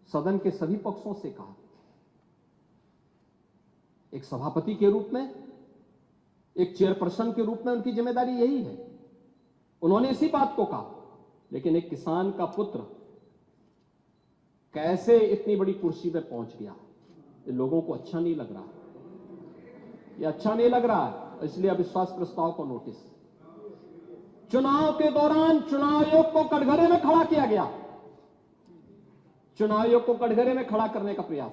सदन के सभी पक्षों से कहा। एक सभापति के रूप में, एक चेयरपर्सन के रूप में उनकी जिम्मेदारी यही है, उन्होंने इसी बात को कहा। लेकिन एक किसान का पुत्र कैसे इतनी बड़ी कुर्सी पे पहुंच गया, ये लोगों को अच्छा नहीं लग रहा, ये अच्छा नहीं लग रहा है, इसलिए अविश्वास प्रस्ताव को नोटिस। चुनाव के दौरान चुनाव आयोग को कटघरे में खड़ा किया गया, चुनाव आयोग को कटघरे में खड़ा करने का प्रयास,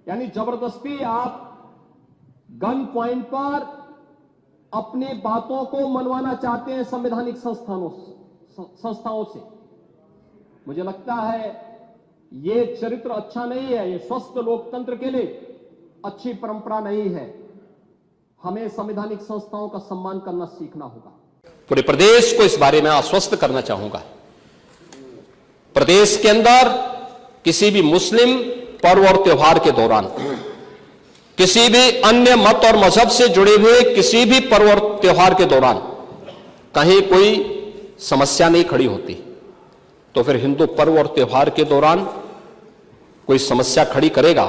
यानी जबरदस्ती आप गन पॉइंट पर अपनी बातों को मनवाना चाहते हैं संवैधानिक संस्थाओं से। मुझे लगता है ये चरित्र अच्छा नहीं है, ये स्वस्थ लोकतंत्र के लिए अच्छी परंपरा नहीं है। हमें संवैधानिक संस्थाओं का सम्मान करना सीखना होगा। पूरे प्रदेश को इस बारे में आश्वस्त करना चाहूंगा, प्रदेश के अंदर किसी भी मुस्लिम पर्व और त्योहार के दौरान किसी भी अन्य मत और मजहब से जुड़े हुए किसी भी पर्व और त्योहार के दौरान कहीं कोई समस्या नहीं खड़ी होती, तो फिर हिंदू पर्व और त्योहार के दौरान कोई समस्या खड़ी करेगा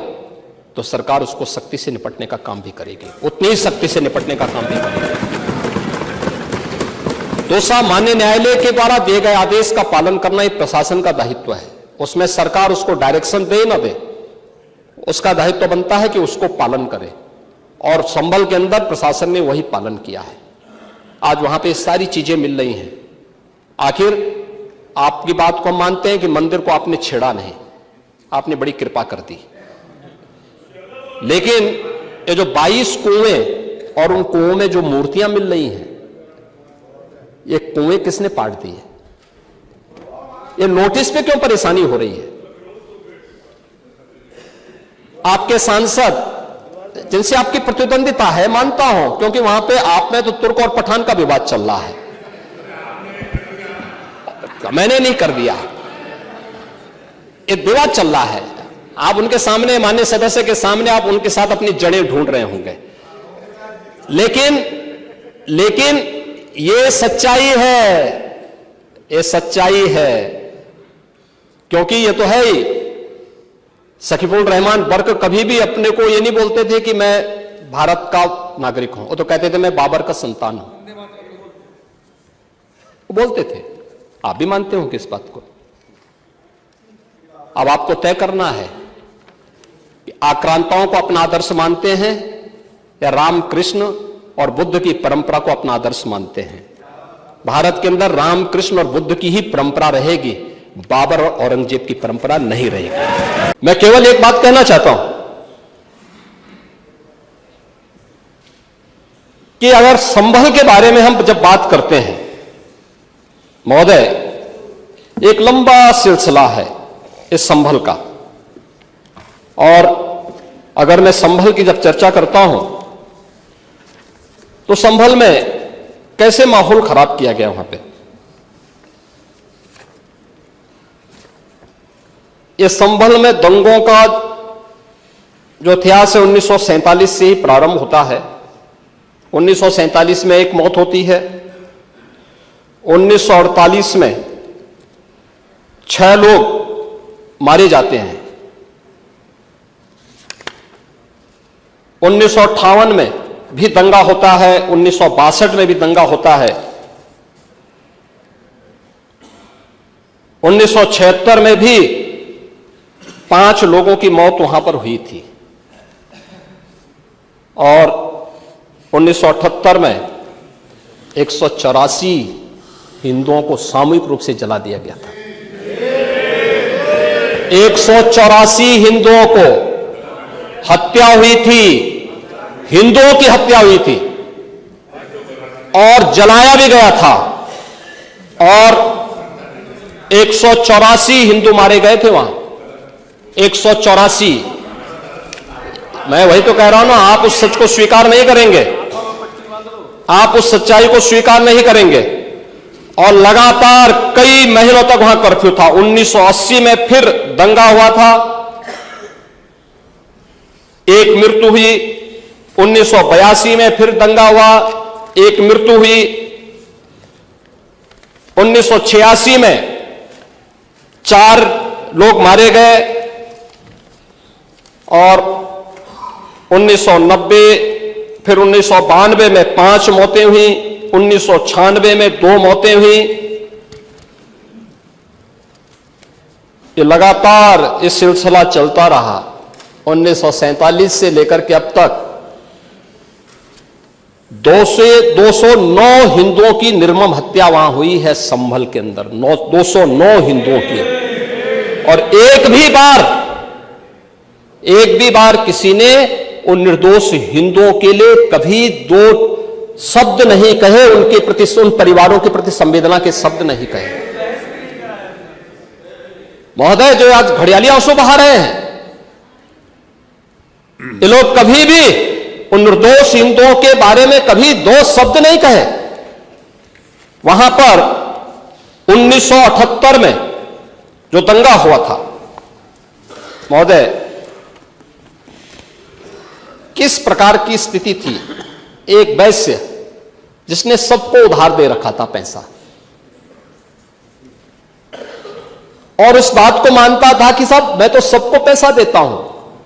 तो सरकार उसको सख्ती से निपटने का काम भी करेगी, उतनी ही सख्ती से निपटने का काम भी करेगी। दूसरा, माननीय न्यायालय के द्वारा दिए गए आदेश का पालन करना एक प्रशासन का दायित्व है। उसमें सरकार उसको डायरेक्शन दे ना दे, उसका दायित्व बनता है कि उसको पालन करे, और संभल के अंदर प्रशासन ने वही पालन किया है। आज वहां पे सारी चीजें मिल रही हैं। आखिर आपकी बात को हम मानते हैं कि मंदिर को आपने छेड़ा नहीं, आपने बड़ी कृपा कर दी, लेकिन ये जो 22 कुएं और उन कुओं में जो मूर्तियां मिल रही हैं, ये कुएं किसने पाट दी है? ये नोटिस पे क्यों परेशानी हो रही है? आपके सांसद जिनसे आपकी प्रतिद्वंदिता है, मानता हूं, क्योंकि वहां पे आप में तो तुर्क और पठान का विवाद चल रहा है, मैंने नहीं कर दिया, एक विवाद चल रहा है। आप उनके सामने, माननीय सदस्य के सामने, आप उनके साथ अपनी जड़ें ढूंढ रहे होंगे, लेकिन ये सच्चाई है, ये सच्चाई है, क्योंकि ये तो है ही। सकीफुल रहमान बर्क कभी भी अपने को ये नहीं बोलते थे कि मैं भारत का नागरिक हूं, वो तो कहते थे मैं बाबर का संतान हूं, वो बोलते थे। आप भी मानते हो किस बात को? अब आपको तय करना है कि आक्रांताओं को अपना आदर्श मानते हैं या राम कृष्ण और बुद्ध की परंपरा को अपना आदर्श मानते हैं। भारत के अंदर राम कृष्ण और बुद्ध की ही परंपरा रहेगी, बाबर और औरंगजेब की परंपरा नहीं रहेगी। मैं केवल एक बात कहना चाहता हूं कि अगर संभल के बारे में हम जब बात करते हैं, महोदय, एक लंबा सिलसिला है इस संभल का, और अगर मैं संभल की जब चर्चा करता हूं तो संभल में कैसे माहौल खराब किया गया वहां पे। ये संभल में दंगों का जो इतिहास है 1947 से ही प्रारंभ होता है। 1947 में एक मौत होती है, 1948 में 6 लोग मारे जाते हैं, 1958 में भी दंगा होता है, 1962 में भी दंगा होता है, 1976 में भी 5 लोगों की मौत वहां पर हुई थी, और 1978 में 184 हिंदुओं को सामूहिक रूप से जला दिया गया था। 184 हिंदुओं को हत्या हुई थी, हिंदुओं की हत्या हुई थी, और जलाया भी गया था, और 184 हिंदू मारे गए थे वहां। 184। मैं वही तो कह रहा हूं ना, आप उस सच को स्वीकार नहीं करेंगे, आप उस सच्चाई को स्वीकार नहीं करेंगे, और लगातार कई महीनों तक वहां कर्फ्यू था। 1980 में फिर दंगा हुआ था, एक मृत्यु हुई। 1982 में फिर दंगा हुआ, एक मृत्यु हुई। 1986 में 4 लोग मारे गए, और 1990 फिर 1992 में 5 मौतें हुई, 1996 में 2 मौतें हुई। ये लगातार ये सिलसिला चलता रहा 1947 से लेकर के अब तक। 209 हिंदुओं की निर्मम हत्या वहां हुई है संभल के अंदर, 209 हिंदुओं की, और एक भी बार किसी ने उन निर्दोष हिंदुओं के लिए कभी 2 शब्द नहीं कहे, उनके प्रति, उन परिवारों के प्रति संवेदना के शब्द नहीं कहे। महोदय, जो आज घड़ियाली आंसू बहा रहे हैं, ये लोग कभी भी उन निर्दोष हिंदुओं के बारे में कभी 2 शब्द नहीं कहे। वहां पर 1978 में जो दंगा हुआ था, महोदय, किस प्रकार की स्थिति थी। एक वैश्य जिसने सबको उधार दे रखा था पैसा, और इस बात को मानता था कि साहब मैं तो सबको पैसा देता हूं,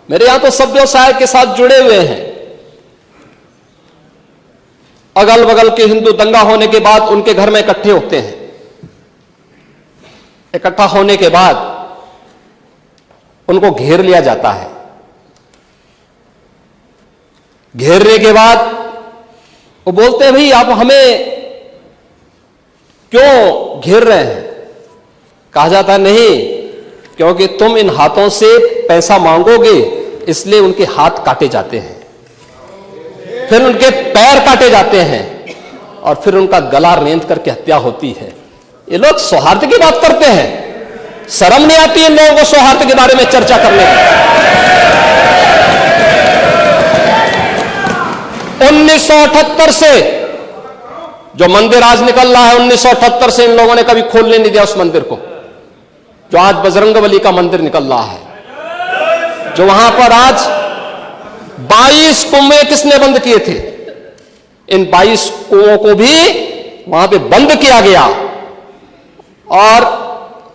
मेरे यहां तो सब व्यवसाय के साथ जुड़े हुए हैं। अगल बगल के हिंदू दंगा होने के बाद उनके घर में इकट्ठे होते हैं। इकट्ठा होने के बाद उनको घेर लिया जाता है। घेरने के बाद वो बोलते हैं भाई आप हमें क्यों घेर रहे हैं। कहा जाता है नहीं, क्योंकि तुम इन हाथों से पैसा मांगोगे इसलिए उनके हाथ काटे जाते हैं, फिर उनके पैर काटे जाते हैं और फिर उनका गला रेंद करके हत्या होती है। ये लोग सौहार्द की बात करते हैं, शर्म नहीं आती इन लोगों को सौहार्द के बारे में चर्चा करने की। 1978 से जो मंदिर आज निकल रहा है, 1978 से इन लोगों ने कभी खोलने नहीं दिया उस मंदिर को। जो आज बजरंगबली का मंदिर निकल रहा है, जो वहां पर आज 22 कुएं किसने बंद किए थे, इन 22 कुओं को भी वहां पे बंद किया गया। और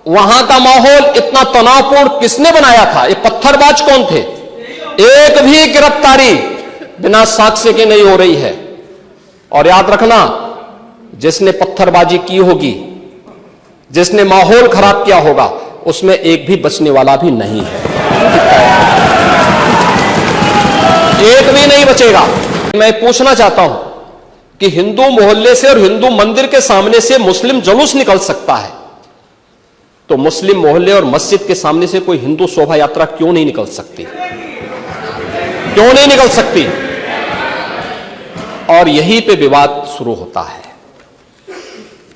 वहां का माहौल इतना तनावपूर्ण किसने बनाया था, ये पत्थरबाज कौन थे। एक भी गिरफ्तारी बिना साक्ष्य के नहीं हो रही है। और याद रखना, जिसने पत्थरबाजी की होगी, जिसने माहौल खराब किया होगा, उसमें एक भी बचने वाला भी नहीं है, एक भी नहीं बचेगा। मैं पूछना चाहता हूं कि हिंदू मोहल्ले से और हिंदू मंदिर के सामने से मुस्लिम जुलूस निकल सकता है, तो मुस्लिम मोहल्ले और मस्जिद के सामने से कोई हिंदू शोभा यात्रा क्यों नहीं निकल सकती, क्यों नहीं निकल सकती। और यहीं पे विवाद शुरू होता है।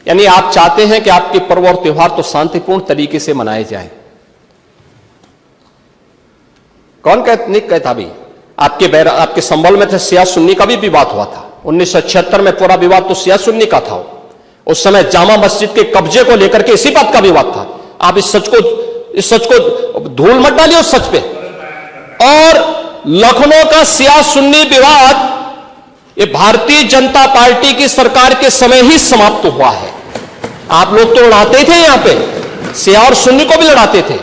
यानी आप चाहते हैं कि आपके पर्व और त्योहार तो शांतिपूर्ण तरीके से मनाए जाएं। कौन नहीं कहता भी, आपके संबल में थे शिया सुन्नी का भी विवाद हुआ था। 1976 में पूरा विवाद तो शिया सुन्नी का था। उस समय जामा मस्जिद के कब्जे को लेकर के इसी बात का विवाद था। आप इस सच को धूल मत डालिए उस सच पे। और लखनऊ का शिया सुन्नी विवाद ये भारतीय जनता पार्टी की सरकार के समय ही समाप्त हुआ है। आप लोग तो लड़ाते थे, यहां पे शिया और सुन्नी को भी लड़ाते थे,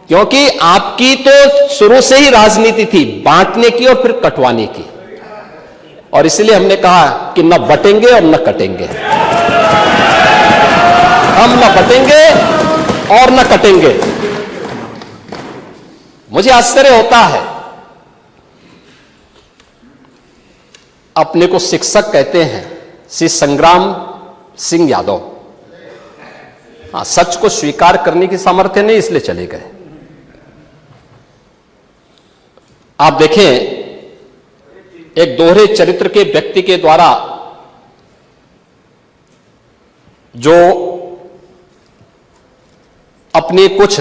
क्योंकि आपकी तो शुरू से ही राजनीति थी बांटने की और फिर कटवाने की। और इसलिए हमने कहा कि न बटेंगे और न कटेंगे, हम न बटेंगे और न कटेंगे। मुझे आश्चर्य होता है, अपने को शिक्षक कहते हैं श्री संग्राम सिंह यादव। हाँ, सच को स्वीकार करने की सामर्थ्य नहीं, इसलिए चले गए। आप देखें, एक दोहरे चरित्र के व्यक्ति के द्वारा जो अपनी कुछ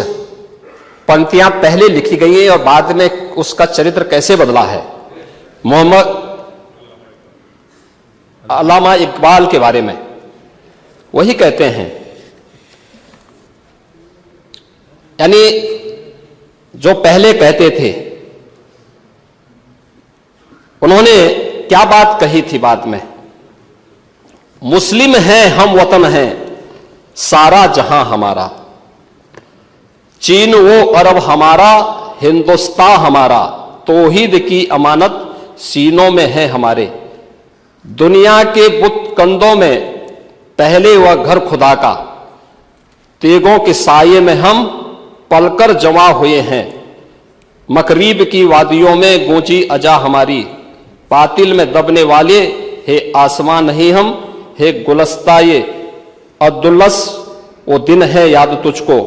पंक्तियां पहले लिखी गई हैं और बाद में उसका चरित्र कैसे बदला है। मोहम्मद अल्लामा इकबाल के बारे में वही कहते हैं, यानी जो पहले कहते थे उन्होंने क्या बात कही थी बाद में। मुस्लिम हैं हम, वतन हैं सारा जहां हमारा, चीन वो अरब हमारा, हिंदुस्तान हमारा, तौहीद की अमानत सीनों में है हमारे। दुनिया के बुत कंदों में पहले वह घर खुदा का, तेगों के साये में हम पलकर जमा हुए हैं। मकरीब की वादियों में गूंजी अजा हमारी, बातिल में दबने वाले हे आसमां नहीं हम, हे गुलस्ता ये अब्दुल्लस वो दिन है याद तुझको,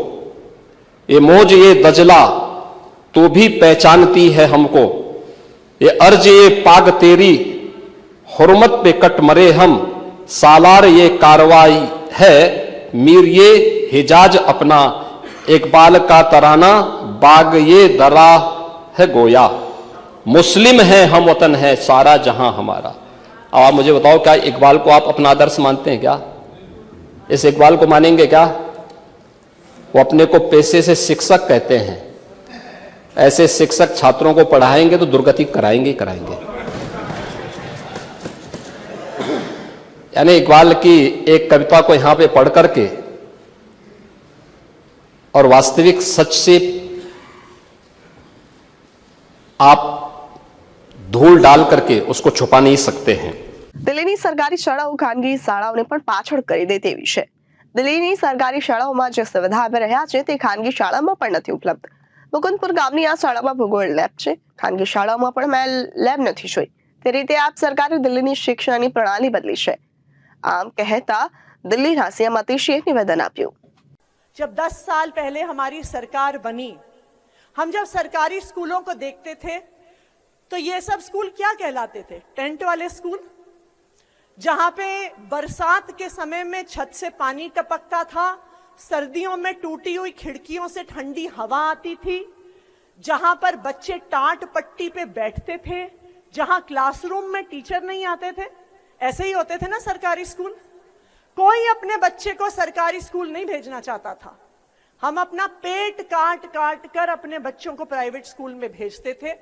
ये मौज ये दजला तू भी पहचानती है हमको, ये अर्ज ये पाग तेरी हुर्मत पे कट मरे हम, सालार ये कार्रवाई है मीर ये हिजाज अपना, इकबाल का तराना बाग ये दरा है गोया। मुस्लिम है हम, वतन है सारा जहां हमारा। अब आप मुझे बताओ, क्या इकबाल को आप अपना आदर्श मानते हैं क्या? इस इकबाल को मानेंगे क्या? वो अपने को पेशे से शिक्षक कहते हैं, ऐसे शिक्षक छात्रों को पढ़ाएंगे तो दुर्गति कराएंगे ही कराएंगे। यानी इकबाल की एक कविता को यहां पे पढ़ करके और वास्तविक सच से आप धूल डाल करके उसको छुपा नहीं सकते हैं। દિલ્હીની સરકારી શાળાઓ ખાનગી શાળાઓને પણ પાછળ કરી દે તેવી છે। દિલ્હીની સરકારી શાળાઓમાં જે સુવિધા આપી રહ્યા છે તે ખાનગી શાળામાં પણ નથી ઉપલબ્ધ। મુકુંદપુર ગામની આ શાળામાં ભૂગોળ લેબ છે, ખાનગી શાળાઓમાં પણ મેં લેબ નથી જોઈ। તે રીતે આપ સરકારે દિલ્હીની શિક્ષણની પ્રણાલી બદલી છે, આમ કહેતા દિલ્હીના સીએમ અતિશીએ નિવેદન આપ્યું। जब 10 साल पहले हमारी सरकार बनी, हम जब सरकारी स्कूलों को देखते थे तो ये सब स्कूल क्या कहलाते थे? टेंट वाले स्कूल, जहां पे बरसात के समय में छत से पानी टपकता था, सर्दियों में टूटी हुई खिड़कियों से ठंडी हवा आती थी, जहां पर बच्चे टाट पट्टी पे बैठते थे, जहां क्लासरूम में टीचर नहीं आते थे। ऐसे ही होते थे ना सरकारी स्कूल। कोई अपने बच्चे को सरकारी स्कूल नहीं भेजना चाहता था। हम अपना पेट काट काट कर अपने बच्चों को प्राइवेट स्कूल में भेजते थे,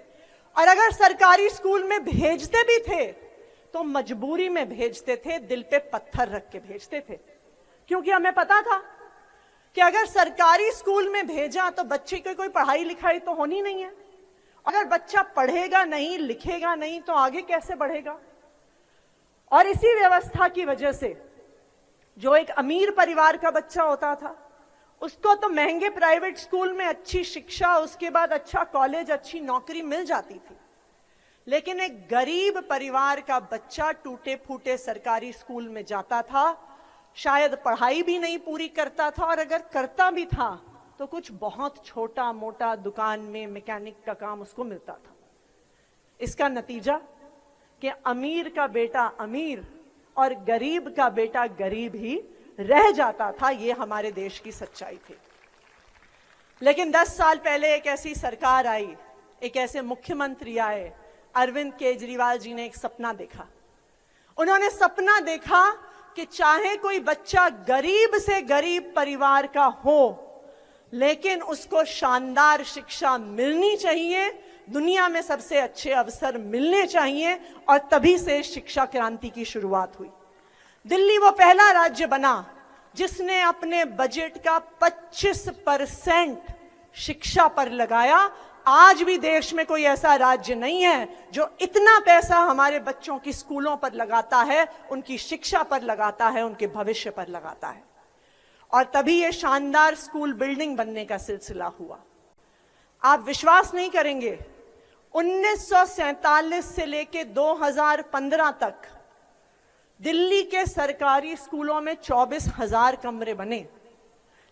और अगर सरकारी स्कूल में भेजते भी थे तो मजबूरी में भेजते थे, दिल पे पत्थर रख के भेजते थे, क्योंकि हमें पता था कि अगर सरकारी स्कूल में भेजा तो बच्चे की कोई पढ़ाई लिखाई तो होनी नहीं है। अगर बच्चा पढ़ेगा नहीं, लिखेगा नहीं, तो आगे कैसे बढ़ेगा? और इसी व्यवस्था की वजह से जो एक अमीर परिवार का बच्चा होता था, उसको तो महंगे प्राइवेट स्कूल में अच्छी शिक्षा, उसके बाद अच्छा कॉलेज, अच्छी नौकरी मिल जाती थी, लेकिन एक गरीब परिवार का बच्चा टूटे फूटे सरकारी स्कूल में जाता था, शायद पढ़ाई भी नहीं पूरी करता था, और अगर करता भी था तो कुछ बहुत छोटा मोटा दुकान में मैकेनिक का काम उसको मिलता था। इसका नतीजा कि अमीर का बेटा अमीर और गरीब का बेटा गरीब ही रह जाता था। ये हमारे देश की सच्चाई थी। लेकिन 10 साल पहले एक ऐसी सरकार आई, एक ऐसे मुख्यमंत्री आए, अरविंद केजरीवाल जी ने एक सपना देखा। उन्होंने सपना देखा कि चाहे कोई बच्चा गरीब से गरीब परिवार का हो, लेकिन उसको शानदार शिक्षा मिलनी चाहिए, दुनिया में सबसे अच्छे अवसर मिलने चाहिए, और तभी से शिक्षा क्रांति की शुरुआत हुई। दिल्ली वो पहला राज्य बना जिसने अपने बजट का 25% शिक्षा पर लगाया। आज भी देश में कोई ऐसा राज्य नहीं है जो इतना पैसा हमारे बच्चों की स्कूलों पर लगाता है, उनकी शिक्षा पर लगाता है, उनके भविष्य पर लगाता है। और तभी ये शानदार स्कूल बिल्डिंग बनने का सिलसिला हुआ। आप विश्वास नहीं करेंगे, 1947 से लेके 2015 तक दिल्ली के सरकारी स्कूलों में 24,000 कमरे बने,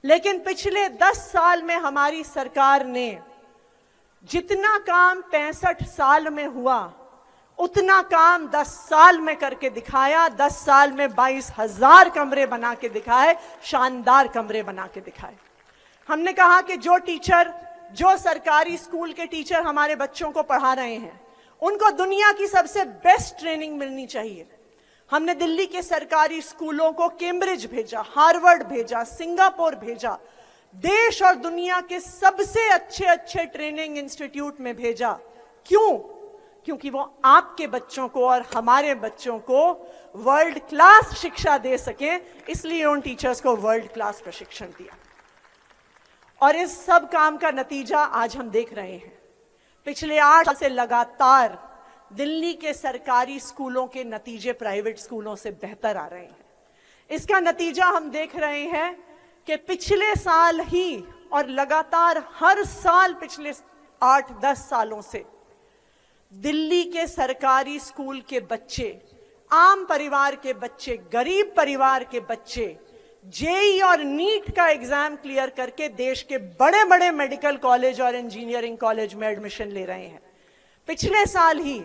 लेकिन पिछले 10 साल में हमारी सरकार ने जितना काम 65 साल में हुआ, उतना काम 10 साल में करके दिखाया। 10 साल में 22,000 कमरे बना के दिखाए, शानदार कमरे बना के दिखाए। हमने कहा कि जो टीचर, जो सरकारी स्कूल के टीचर हमारे बच्चों को पढ़ा रहे हैं, उनको दुनिया की सबसे बेस्ट ट्रेनिंग मिलनी चाहिए। हमने दिल्ली के सरकारी स्कूलों को कैम्ब्रिज भेजा, हार्वर्ड भेजा, सिंगापुर भेजा, देश और दुनिया के सबसे अच्छे अच्छे ट्रेनिंग इंस्टीट्यूट में भेजा। क्यों? क्योंकि वो आपके बच्चों को और हमारे बच्चों को वर्ल्ड क्लास शिक्षा दे सकें, इसलिए उन टीचर्स को वर्ल्ड क्लास प्रशिक्षण दिया। और इस सब काम का नतीजा आज हम देख रहे हैं। पिछले 8 साल से लगातार दिल्ली के सरकारी स्कूलों के नतीजे प्राइवेट स्कूलों से बेहतर आ रहे हैं। इसका नतीजा हम देख रहे हैं कि पिछले साल ही और लगातार हर साल पिछले 8-10 सालों से दिल्ली के सरकारी स्कूल के बच्चे, आम परिवार के बच्चे, गरीब परिवार के बच्चे जेई और नीट का एग्जाम क्लियर करके देश के बड़े बड़े मेडिकल कॉलेज और इंजीनियरिंग कॉलेज में एडमिशन ले रहे हैं। पिछले साल ही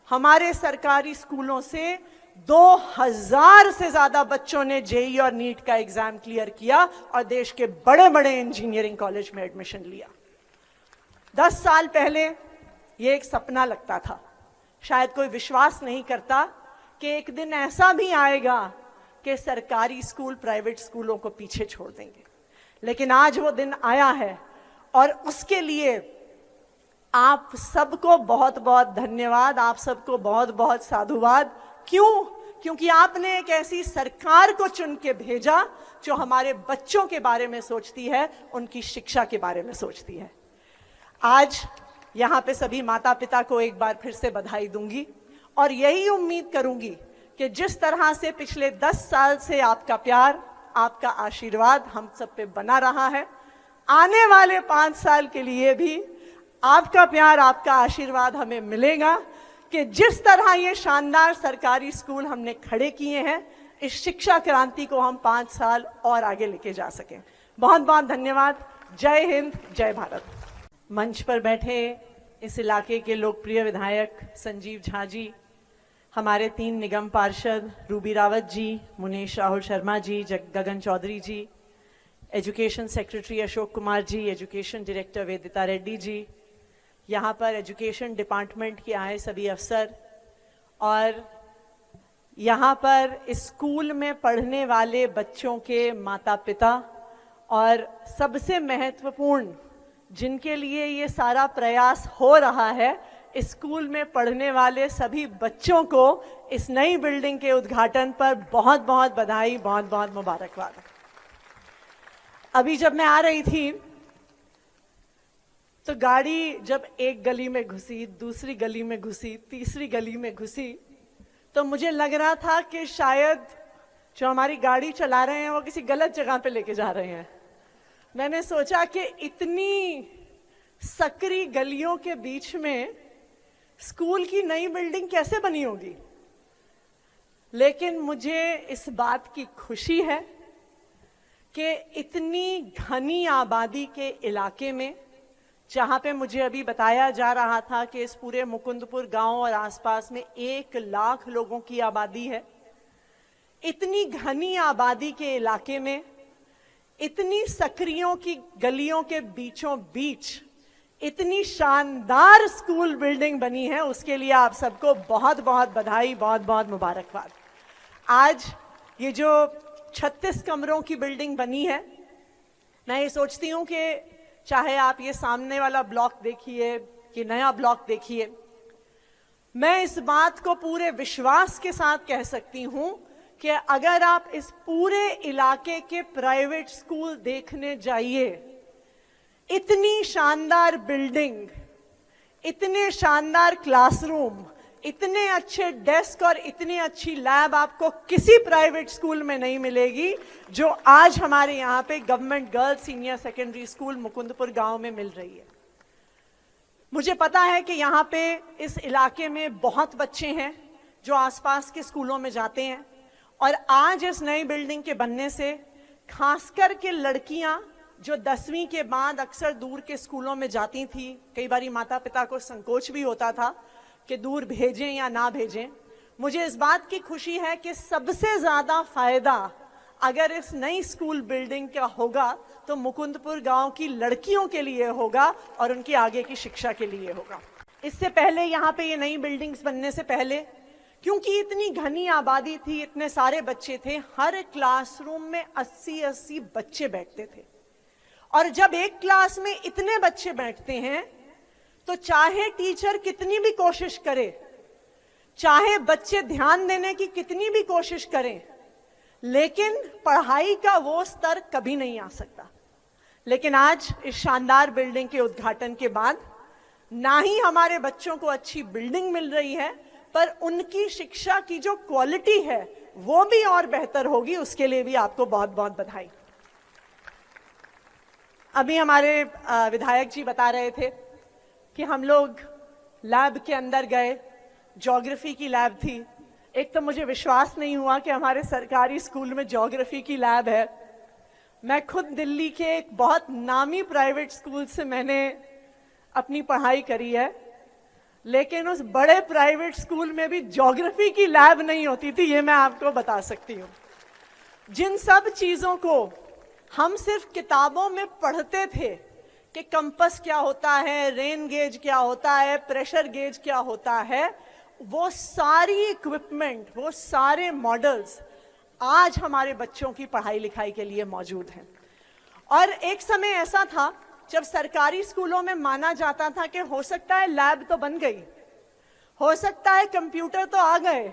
हमारे सरकारी स्कूलों से 2000 से ज्यादा बच्चों ने जेई और नीट का एग्जाम क्लियर किया और देश के बड़े बड़े इंजीनियरिंग कॉलेज में एडमिशन लिया। 10 साल पहले ये एक सपना लगता था। शायद कोई विश्वास नहीं करता कि एक दिन ऐसा भी आएगा कि सरकारी स्कूल प्राइवेट स्कूलों को पीछे छोड़ देंगे। लेकिन आज वो दिन आया है और उसके लिए आप सबको बहुत बहुत धन्यवाद, आप सबको बहुत बहुत साधुवाद। क्यों? क्योंकि आपने एक ऐसी सरकार को चुन के भेजा जो हमारे बच्चों के बारे में सोचती है, उनकी शिक्षा के बारे में सोचती है। आज यहाँ पे सभी माता पिता को एक बार फिर से बधाई दूंगी और यही उम्मीद करूंगी कि जिस तरह से पिछले 10 साल से आपका प्यार, आपका आशीर्वाद हम सब पे बना रहा है, आने वाले 5 साल के लिए भी आपका प्यार, आपका आशीर्वाद हमें मिलेगा कि जिस तरह ये शानदार सरकारी स्कूल हमने खड़े किए हैं, इस शिक्षा क्रांति को हम 5 साल और आगे लेके जा सकें। बहुत बहुत धन्यवाद। जय हिंद, जय भारत। मंच पर बैठे इस इलाके के लोकप्रिय विधायक संजीव झा जी, हमारे 3 निगम पार्षद रूबी रावत जी, मुनेश राहुल शर्मा जी, गगन चौधरी जी, education secretary Ashok Kumar ji, education director वेदिता Reddy ji, यहाँ पर एजुकेशन डिपार्टमेंट के आए सभी अफसर और यहाँ पर स्कूल में पढ़ने वाले बच्चों के माता पिता और सबसे महत्वपूर्ण जिनके लिए ये सारा प्रयास हो रहा है, स्कूल में पढ़ने वाले सभी बच्चों को इस नई बिल्डिंग के उद्घाटन पर बहुत बहुत बधाई, बहुत बहुत मुबारकबाद। अभी जब मैं आ रही थी तो गाड़ी जब एक गली में घुसी, दूसरी गली में घुसी, तीसरी गली में घुसी, तो मुझे लग रहा था कि शायद जो हमारी गाड़ी चला रहे हैं वो किसी गलत जगह पे लेके जा रहे हैं। मैंने सोचा कि इतनी सकरी गलियों के बीच में स्कूल की नई बिल्डिंग कैसे बनी होगी, लेकिन मुझे इस बात की खुशी है कि इतनी घनी आबादी के इलाके में, जहां पे मुझे अभी बताया जा रहा था कि इस पूरे मुकुंदपुर गांव और आसपास में 1 लाख लोगों की आबादी है, इतनी घनी आबादी के इलाके में इतनी सकरियों की गलियों के बीचों बीच इतनी शानदार स्कूल बिल्डिंग बनी है, उसके लिए आप सबको बहुत बहुत बधाई, बहुत बहुत मुबारकबाद। आज ये जो 36 कमरों की बिल्डिंग बनी है, मैं ये सोचती हूँ कि चाहे आप ये सामने वाला ब्लॉक देखिए कि नया ब्लॉक देखिए, मैं इस बात को पूरे विश्वास के साथ कह सकती हूं कि अगर आप इस पूरे इलाके के प्राइवेट स्कूल देखने जाइए, इतनी शानदार बिल्डिंग, इतने शानदार क्लासरूम, इतने अच्छे डेस्क और इतनी अच्छी लैब आपको किसी प्राइवेट स्कूल में नहीं मिलेगी जो आज हमारे यहाँ पे government girls senior secondary school Mukundpur गांव में मिल रही है। मुझे पता है कि यहाँ पे इस इलाके में बहुत बच्चे हैं जो आसपास के स्कूलों में जाते हैं और आज इस नई बिल्डिंग के बनने से खासकर के लड़कियां जो 10वीं के बाद अक्सर दूर के स्कूलों में जाती थी, कई बारी माता पिता को संकोच भी होता था कि दूर भेजें या ना भेजें, मुझे इस बात की खुशी है कि सबसे ज्यादा फायदा अगर इस नई स्कूल बिल्डिंग का होगा तो मुकुंदपुर गांव की लड़कियों के लिए होगा और उनकी आगे की शिक्षा के लिए होगा। इससे पहले यहाँ पे ये नई बिल्डिंग्स बनने से पहले, क्योंकि इतनी घनी आबादी थी, इतने सारे बच्चे थे, हर क्लासरूम में 80-80 बच्चे बैठते थे और जब एक क्लास में इतने बच्चे बैठते हैं तो चाहे टीचर कितनी भी कोशिश करे, चाहे बच्चे ध्यान देने की कितनी भी कोशिश करें, लेकिन पढ़ाई का वो स्तर कभी नहीं आ सकता। लेकिन आज इस शानदार बिल्डिंग के उद्घाटन के बाद ना ही हमारे बच्चों को अच्छी बिल्डिंग मिल रही है, पर उनकी शिक्षा की जो क्वालिटी है वो भी और बेहतर होगी, उसके लिए भी आपको बहुत बहुत बधाई। अभी हमारे विधायक जी बता रहे थे कि हम लोग लैब के अंदर गए, ज्योग्राफी की लैब थी। एक तो मुझे विश्वास नहीं हुआ कि हमारे सरकारी स्कूल में ज्योग्राफी की लैब है। मैं खुद दिल्ली के एक बहुत नामी प्राइवेट स्कूल से मैंने अपनी पढ़ाई करी है, लेकिन उस बड़े प्राइवेट स्कूल में भी ज्योग्राफी की लैब नहीं होती थी, ये मैं आपको बता सकती हूँ। जिन सब चीजों को हम सिर्फ किताबों में पढ़ते थे कि कंपस क्या होता है, रेन गेज क्या होता है, प्रेशर गेज क्या होता है, वो सारी इक्विपमेंट, वो सारे मॉडल्स आज हमारे बच्चों की पढ़ाई लिखाई के लिए मौजूद हैं। और एक समय ऐसा था जब सरकारी स्कूलों में माना जाता था कि हो सकता है लैब तो बन गई, हो सकता है कंप्यूटर तो आ गए,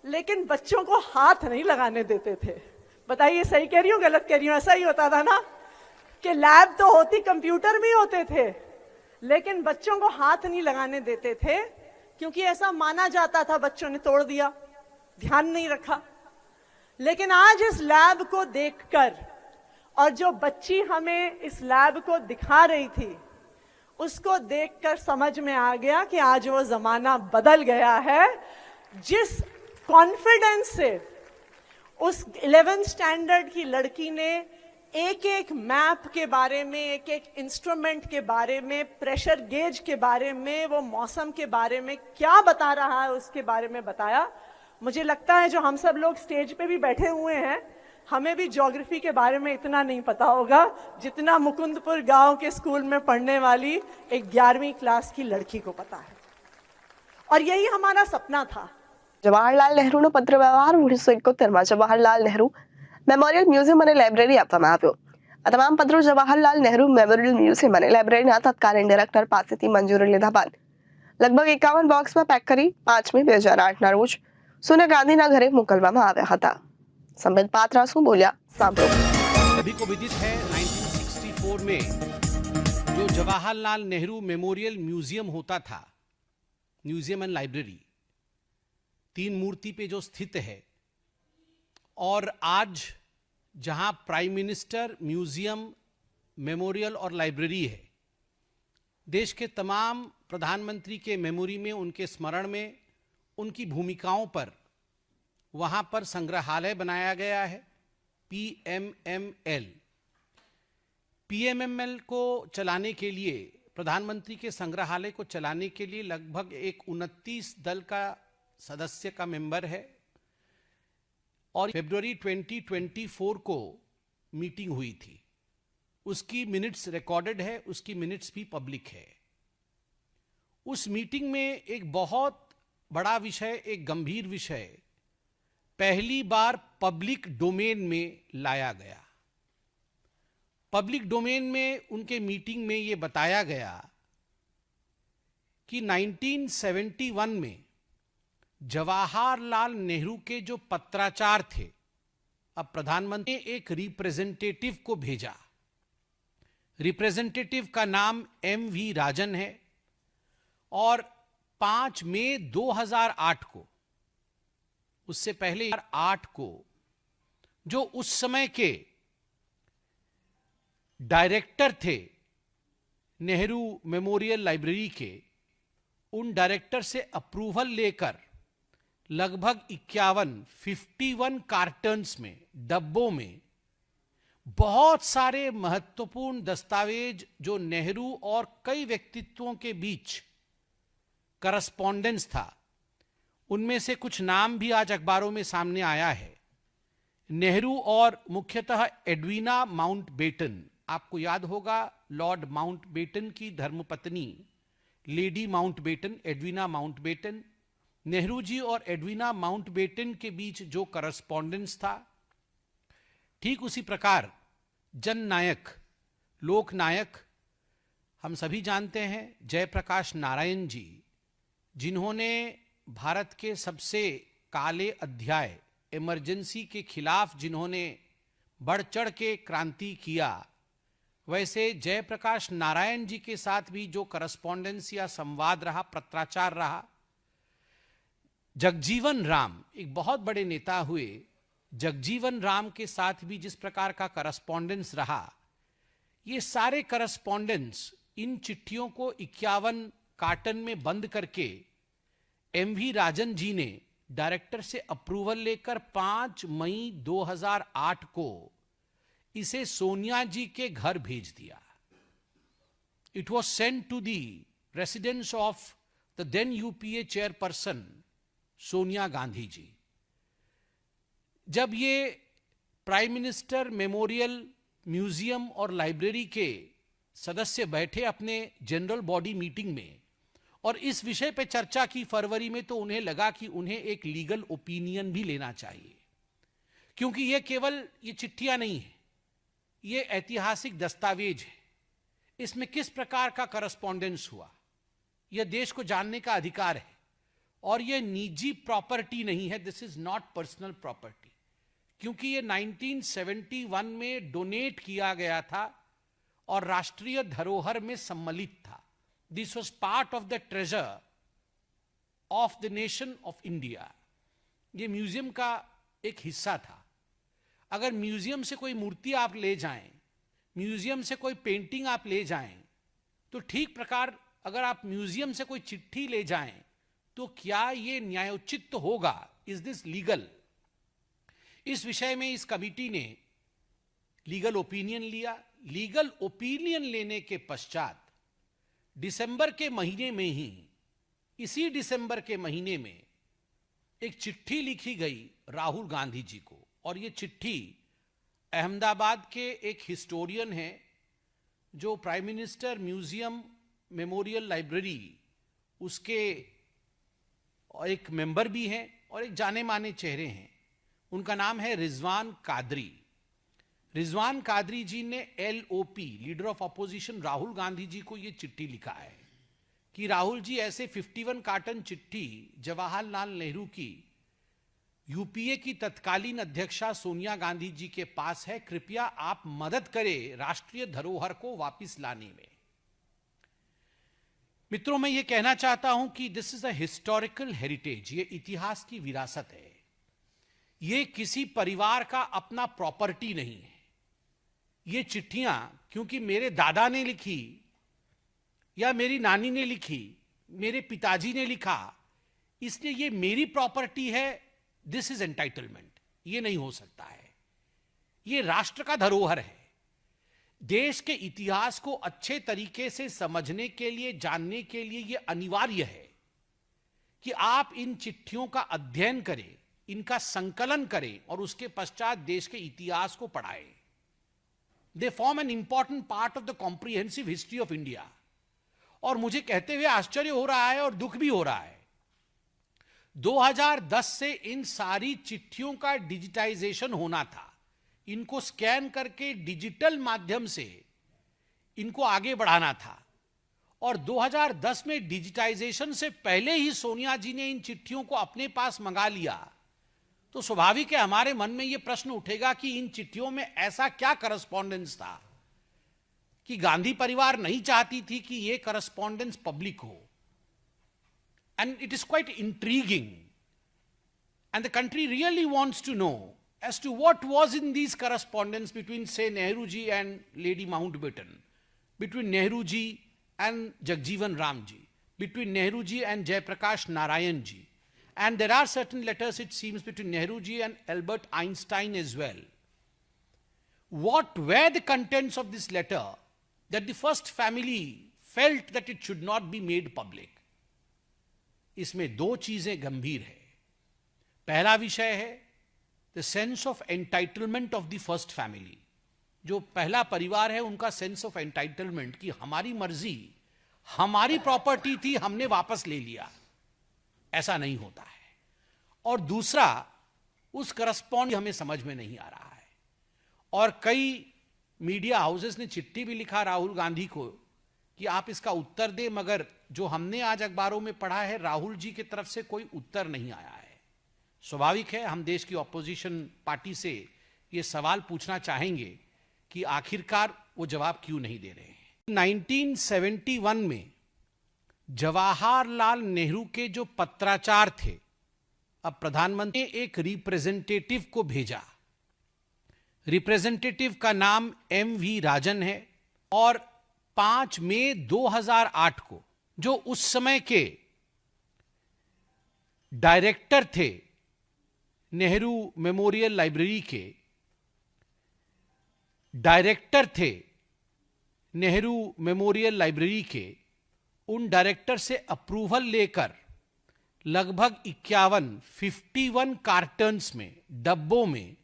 लेकिन बच्चों को हाथ नहीं लगाने देते थे। बताइए सही कह रही हूँ गलत कह रही हूँ? ऐसा ही होता था ना कि लैब तो होती, कंप्यूटर भी होते थे, लेकिन बच्चों को हाथ नहीं लगाने देते थे, क्योंकि ऐसा माना जाता था। बच्चों ने तोड़ दिया, ध्यान नहीं रखा। लेकिन आज इस लैब को देखकर, और जो बच्ची हमें इस लैब को दिखा रही थी, उसको देखकर समझ में आ गया कि आज वो जमाना बदल गया है। जिस कॉन्फिडेंस से उस 11th स्टैंडर्ड की लड़की ने एक एक मैप के बारे में, एक एक इंस्ट्रूमेंट के बारे में, प्रेशर गेज के बारे में, वो मौसम के बारे में क्या बता रहा है उसके बारे में बताया। मुझे लगता है जो हम सब लोग स्टेज पे भी बैठे हुए हैं, हमें भी ज्योग्राफी के बारे में इतना नहीं पता होगा जितना मुकुंदपुर गांव के स्कूल में पढ़ने वाली एक 11वीं क्लास की लड़की को पता है। और यही हमारा सपना था। જવાહરલાલ નહેરુનો પત્ર વ્યવહાર 1971માં જવાહરલાલ નહેરુ મેમોરિયલ મ્યુઝિયમ અને લાઇબ્રેરી આપવામાં આવ્યો। આ તમામ પત્રો જવાહરલાલ નહેરુ મેમોરિયલ મ્યુઝિયમ અને લાઇબ્રેરીના તત્કાલીન ડાયરેક્ટર પાસેથી મંજૂરી લીધા બાદ લગભગ 51 બોક્સમાં પેક કરી 5 મે 2008ના રોજ સોનિયા ગાંધીના ઘરે મોકલવામાં આવ્યા હતા। સંબંધ પાત્રા શું બોલ્યા સાંભળો। सभी को विदित है 1964 में जो जवाहरलाल नेहरू मेमोरियल म्यूजियम होता था, म्यूजियम एंड लाइब्रेरी, 3 मूर्ति पे जो स्थित है, और आज जहां प्राइम मिनिस्टर, म्यूजियम, मेमोरियल और लाइब्रेरी है, देश के तमाम प्रधानमंत्री के मेमोरी में, उनके स्मरण में, उनकी भूमिकाओं पर वहां पर संग्रहालय बनाया गया है, PMML। PMML को चलाने के लिए, प्रधानमंत्री के संग्रहालय को चलाने के लिए लगभग एक 29 दल का सदस्य का मेंबर है, और फरवरी 2024 को मीटिंग हुई थी। उसकी मिनट्स रिकॉर्डेड है, उसकी मिनट्स भी पब्लिक है। उस मीटिंग में एक बहुत बड़ा विषय, एक गंभीर विषय पहली बार पब्लिक डोमेन में लाया गया। पब्लिक डोमेन में उनके मीटिंग में यह बताया गया कि 1971 में जवाहरलाल नेहरू के जो पत्राचार थे, अब प्रधानमंत्री ने एक रिप्रेजेंटेटिव को भेजा। रिप्रेजेंटेटिव का नाम MV राजन है, और 5 मई 2008 को, उससे पहले 8 को, जो उस समय के डायरेक्टर थे नेहरू मेमोरियल लाइब्रेरी के, उन डायरेक्टर से अप्रूवल लेकर लगभग 51 कार्टन्स में, डब्बों में बहुत सारे महत्वपूर्ण दस्तावेज जो नेहरू और कई व्यक्तित्वों के बीच करस्पॉन्डेंस था, उनमें से कुछ नाम भी आज अखबारों में सामने आया है। नेहरू और मुख्यतः एडवीना माउंटबेटन, आपको याद होगा लॉर्ड माउंटबेटन की धर्मपत्नी lady Mountbatten, Edwina Mountbatten, Nehru ji और एडवीना माउंटबेटन के बीच जो करस्पॉन्डेंस था, ठीक उसी प्रकार जननायक, लोकनायक, हम सभी जानते हैं जयप्रकाश नारायण जी, जिन्होंने भारत के सबसे काले अध्याय, इमरजेंसी के खिलाफ जिन्होंने बढ़ चढ़ के क्रांति किया, वैसे जयप्रकाश नारायण जी के साथ भी जो करस्पॉन्डेंस या संवाद रहा, पत्राचार रहा। जगजीवन राम, एक बहुत बड़े नेता हुए, जगजीवन राम के साथ भी जिस प्रकार का करस्पॉन्डेंस रहा, ये सारे करस्पॉन्डेंस, इन चिट्ठियों को 51 कार्टन में बंद करके MV राजन जी ने डायरेक्टर से अप्रूवल लेकर 5 मई 2008 को इसे सोनिया जी के घर भेज दिया। It was sent to the residence of the then UPA chairperson Sonia Gandhi ji. जब ये प्राइम मिनिस्टर मेमोरियल म्यूजियम और लाइब्रेरी के सदस्य बैठे अपने जनरल बॉडी मीटिंग में और इस विषय पर चर्चा की फरवरी में, तो उन्हें लगा कि उन्हें एक लीगल ओपिनियन भी लेना चाहिए, क्योंकि ये केवल ये चिट्ठियां नहीं है, ये ऐतिहासिक दस्तावेज है। इसमें किस प्रकार का करस्पॉन्डेंस हुआ, यह देश को जानने का अधिकार है। और यह निजी प्रॉपर्टी नहीं है, this is not personal property, क्योंकि यह 1971 में डोनेट किया गया था और राष्ट्रीय धरोहर में सम्मिलित था। This was part of the treasure of the nation of India. ये म्यूजियम का एक हिस्सा था। अगर म्यूजियम से कोई मूर्ति आप ले जाएं, म्यूजियम से कोई पेंटिंग आप ले जाएं, तो ठीक प्रकार अगर आप म्यूजियम से कोई चिट्ठी ले जाएं, तो क्या ये न्यायोचित होगा? Is this legal? इस विषय में इस कमिटी ने लीगल ओपिनियन लिया। लीगल ओपिनियन लेने के पश्चात दिसंबर के महीने में ही, इसी दिसंबर के महीने में एक चिट्ठी लिखी गई राहुल गांधी जी को। और ये चिट्ठी अहमदाबाद के एक हिस्टोरियन हैं जो prime minister museum memorial library उसके एक मेंबर भी हैं और एक जाने माने चेहरे हैं। उनका नाम है रिजवान कादरी। रिजवान कादरी जी ने LOP, leader of opposition Rahul Gandhi ji को यह चिट्ठी लिखा है कि राहुल जी, ऐसे 51 कार्टन चिट्ठी जवाहरलाल नेहरू की यूपीए की तत्कालीन अध्यक्षा सोनिया गांधी जी के पास है, कृपया आप मदद करें राष्ट्रीय धरोहर को वापस लाने में। मित्रों, मैं ये कहना चाहता हूं कि this is a historical heritage, ये इतिहास की विरासत है। ये किसी परिवार का अपना प्रॉपर्टी नहीं है। ये चिट्ठियां क्योंकि मेरे दादा ने लिखी या मेरी नानी ने लिखी, मेरे पिताजी ने लिखा, इसलिए ये मेरी प्रॉपर्टी है, दिस इज एंटाइटलमेंट। ये नहीं हो सकता है। ये राष्ट्र का धरोहर है। देश के इतिहास को अच्छे तरीके से समझने के लिए, जानने के लिए यह अनिवार्य है कि आप इन चिट्ठियों का अध्ययन करें, इनका संकलन करें और उसके पश्चात देश के इतिहास को पढ़ाएं। They form an important part of the comprehensive history of India. और मुझे कहते हुए आश्चर्य हो रहा है और दुख भी हो रहा है, 2010 से इन सारी चिट्ठियों का डिजिटाइजेशन होना था। इनको स्कैन करके डिजिटल माध्यम से इनको आगे बढ़ाना था। और 2010 में डिजिटाइजेशन से पहले ही सोनिया जी ने इन चिट्ठियों को अपने पास मंगा लिया, तो स्वाभाविक है हमारे मन में यह प्रश्न उठेगा कि इन चिट्ठियों में ऐसा क्या करस्पॉन्डेंस था कि गांधी परिवार नहीं चाहती थी कि यह करस्पॉन्डेंस पब्लिक हो। And it is quite intriguing. And the country really wants to know as to what was in these correspondence between, say, Nehru ji and Lady Mountbatten, between Nehru ji and Jagjeevan Ram ji, between Nehru ji and Jayaprakash Narayan ji. And there are certain letters, it seems, between Nehru ji and Albert Einstein as well. What were the contents of this letter that the first family felt that it should not be made public? इसमें दो चीजें गंभीर है। पहला विषय है the sense of entitlement of the first family. जो पहला परिवार है उनका सेंस ऑफ एंटाइटलमेंट कि हमारी मर्जी, हमारी प्रॉपर्टी थी, हमने वापस ले लिया। ऐसा नहीं होता है। और दूसरा, उस करस्पॉन्ड हमें समझ में नहीं आ रहा है। और कई मीडिया हाउसेस ने चिट्ठी भी लिखा राहुल गांधी को कि आप इसका उत्तर दें, मगर जो हमने आज अखबारों में पढ़ा है, राहुल जी की तरफ से कोई उत्तर नहीं आया है। स्वाभाविक है, हम देश की ऑपोजिशन पार्टी से ये सवाल पूछना चाहेंगे कि आखिरकार वो जवाब क्यों नहीं दे रहे हैं। 1971 में जवाहरलाल नेहरू के जो पत्राचार थे, अब प्रधानमंत्री ने एक रिप्रेजेंटेटिव को भेजा। रिप्रेजेंटेटिव का नाम MV राजन है। और 5 मई 2008 को जो उस समय के डायरेक्टर थे नेहरू मेमोरियल लाइब्रेरी के, उन डायरेक्टर से अप्रूवल लेकर लगभग 51 कार्टन्स में, डब्बों में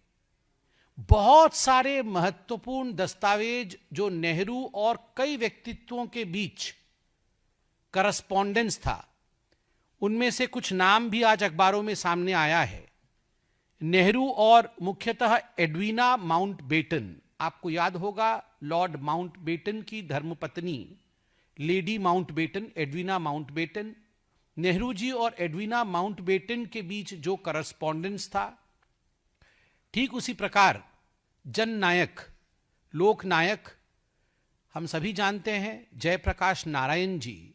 बहुत सारे महत्वपूर्ण दस्तावेज जो नेहरू और कई व्यक्तित्वों के बीच करस्पॉन्डेंस था, उनमें से कुछ नाम भी आज अखबारों में सामने आया है। नेहरू और मुख्यतः एडवीना माउंटबेटन, आपको याद होगा लॉर्ड माउंटबेटन की धर्मपत्नी lady Mountbatten, Edwina Mountbatten, Nehru ji और एडविना माउंटबेटन के बीच जो करस्पॉन्डेंस था, ठीक उसी प्रकार जननायक, लोकनायक हम सभी जानते हैं जयप्रकाश नारायण जी,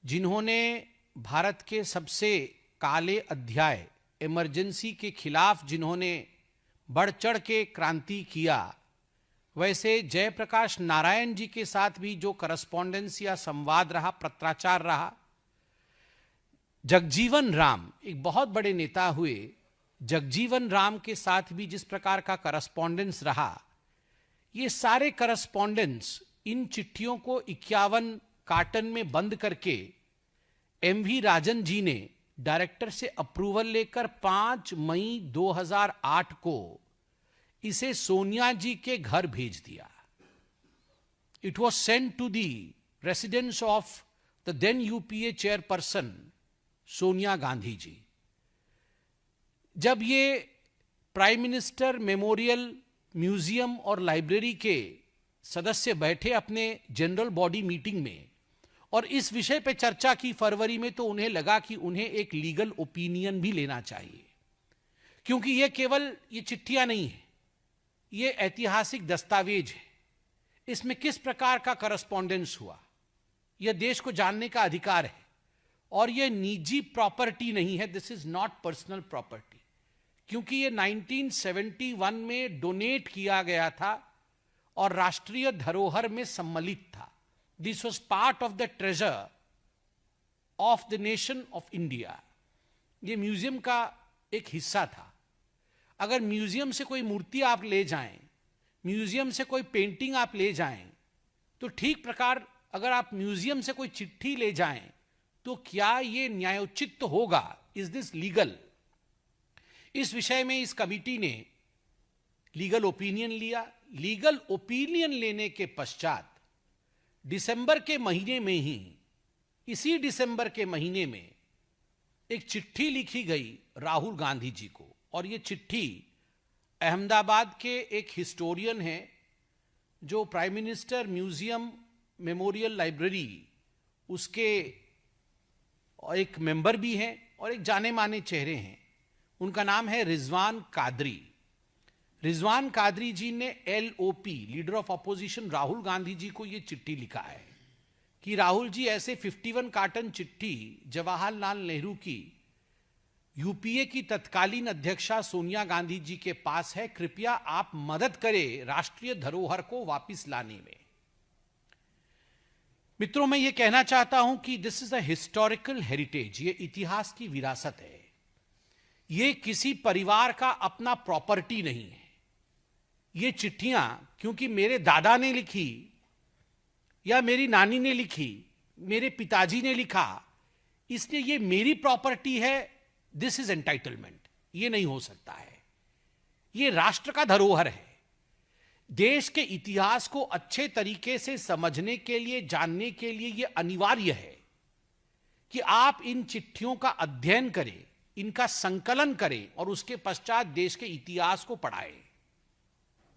जिन्होंने भारत के सबसे काले अध्याय इमरजेंसी के खिलाफ जिन्होंने बढ़ चढ़ के क्रांति किया, वैसे जयप्रकाश नारायण जी के साथ भी जो करस्पॉन्डेंस या संवाद रहा, पत्राचार रहा। जगजीवन राम एक बहुत बड़े नेता हुए, जगजीवन राम के साथ भी जिस प्रकार का करस्पॉन्डेंस रहा, ये सारे करस्पॉन्डेंस इन चिट्ठियों को 51 कार्टन में बंद करके एमवी राजन जी ने डायरेक्टर से अप्रूवल लेकर 5 मई 2008 को इसे सोनिया जी के घर भेज दिया। It was sent to the residence of the then UPA chairperson Sonia Gandhi ji. जब ये प्राइम मिनिस्टर मेमोरियल म्यूजियम और लाइब्रेरी के सदस्य बैठे अपने जनरल बॉडी मीटिंग में और इस विषय पे चर्चा की फरवरी में, तो उन्हें लगा कि उन्हें एक लीगल ओपिनियन भी लेना चाहिए, क्योंकि ये केवल ये चिट्ठियां नहीं है, ये ऐतिहासिक दस्तावेज है। इसमें किस प्रकार का करस्पॉन्डेंस हुआ, यह देश को जानने का अधिकार है। और यह निजी प्रॉपर्टी नहीं है, this is not personal property, क्योंकि ये 1971 में डोनेट किया गया था और राष्ट्रीय धरोहर में सम्मिलित था। This was part of the treasure of the nation of India. ये म्यूजियम का एक हिस्सा था। अगर म्यूजियम से कोई मूर्ति आप ले जाएं, म्यूजियम से कोई पेंटिंग आप ले जाएं, तो ठीक प्रकार अगर आप म्यूजियम से कोई चिट्ठी ले जाएं, तो क्या ये न्यायोचित होगा? Is this legal? इस विषय में इस कमिटी ने लीगल ओपिनियन लिया। लीगल ओपिनियन लेने के पश्चात दिसंबर के महीने में ही, इसी दिसंबर के महीने में एक चिट्ठी लिखी गई राहुल गांधी जी को, और ये चिट्ठी अहमदाबाद के एक हिस्टोरियन हैं जो prime minister museum memorial library उसके एक मेंबर भी हैं और एक जाने माने चेहरे हैं। उनका नाम है रिजवान कादरी। रिजवान कादरी जी ने LOP, leader of opposition Rahul Gandhi ji को ये चिट्ठी लिखा है कि राहुल जी, ऐसे 51 कार्टन चिट्ठी जवाहरलाल नेहरू की यूपीए की तत्कालीन अध्यक्षा सोनिया गांधी जी के पास है, कृपया आप मदद करें राष्ट्रीय धरोहर को वापस लाने में। मित्रों, मैं ये कहना चाहता हूं कि this is a historical heritage, ये इतिहास की विरासत है। ये किसी परिवार का अपना प्रॉपर्टी नहीं है। ये चिट्ठियां क्योंकि मेरे दादा ने लिखी या मेरी नानी ने लिखी, मेरे पिताजी ने लिखा, इसलिए ये मेरी प्रॉपर्टी है, दिस इज एंटाइटलमेंट, ये नहीं हो सकता है। ये राष्ट्र का धरोहर है। देश के इतिहास को अच्छे तरीके से समझने के लिए, जानने के लिए ये अनिवार्य है कि आप इन चिट्ठियों का अध्ययन करें, इनका संकलन करें और उसके पश्चात देश के इतिहास को पढ़ाएं।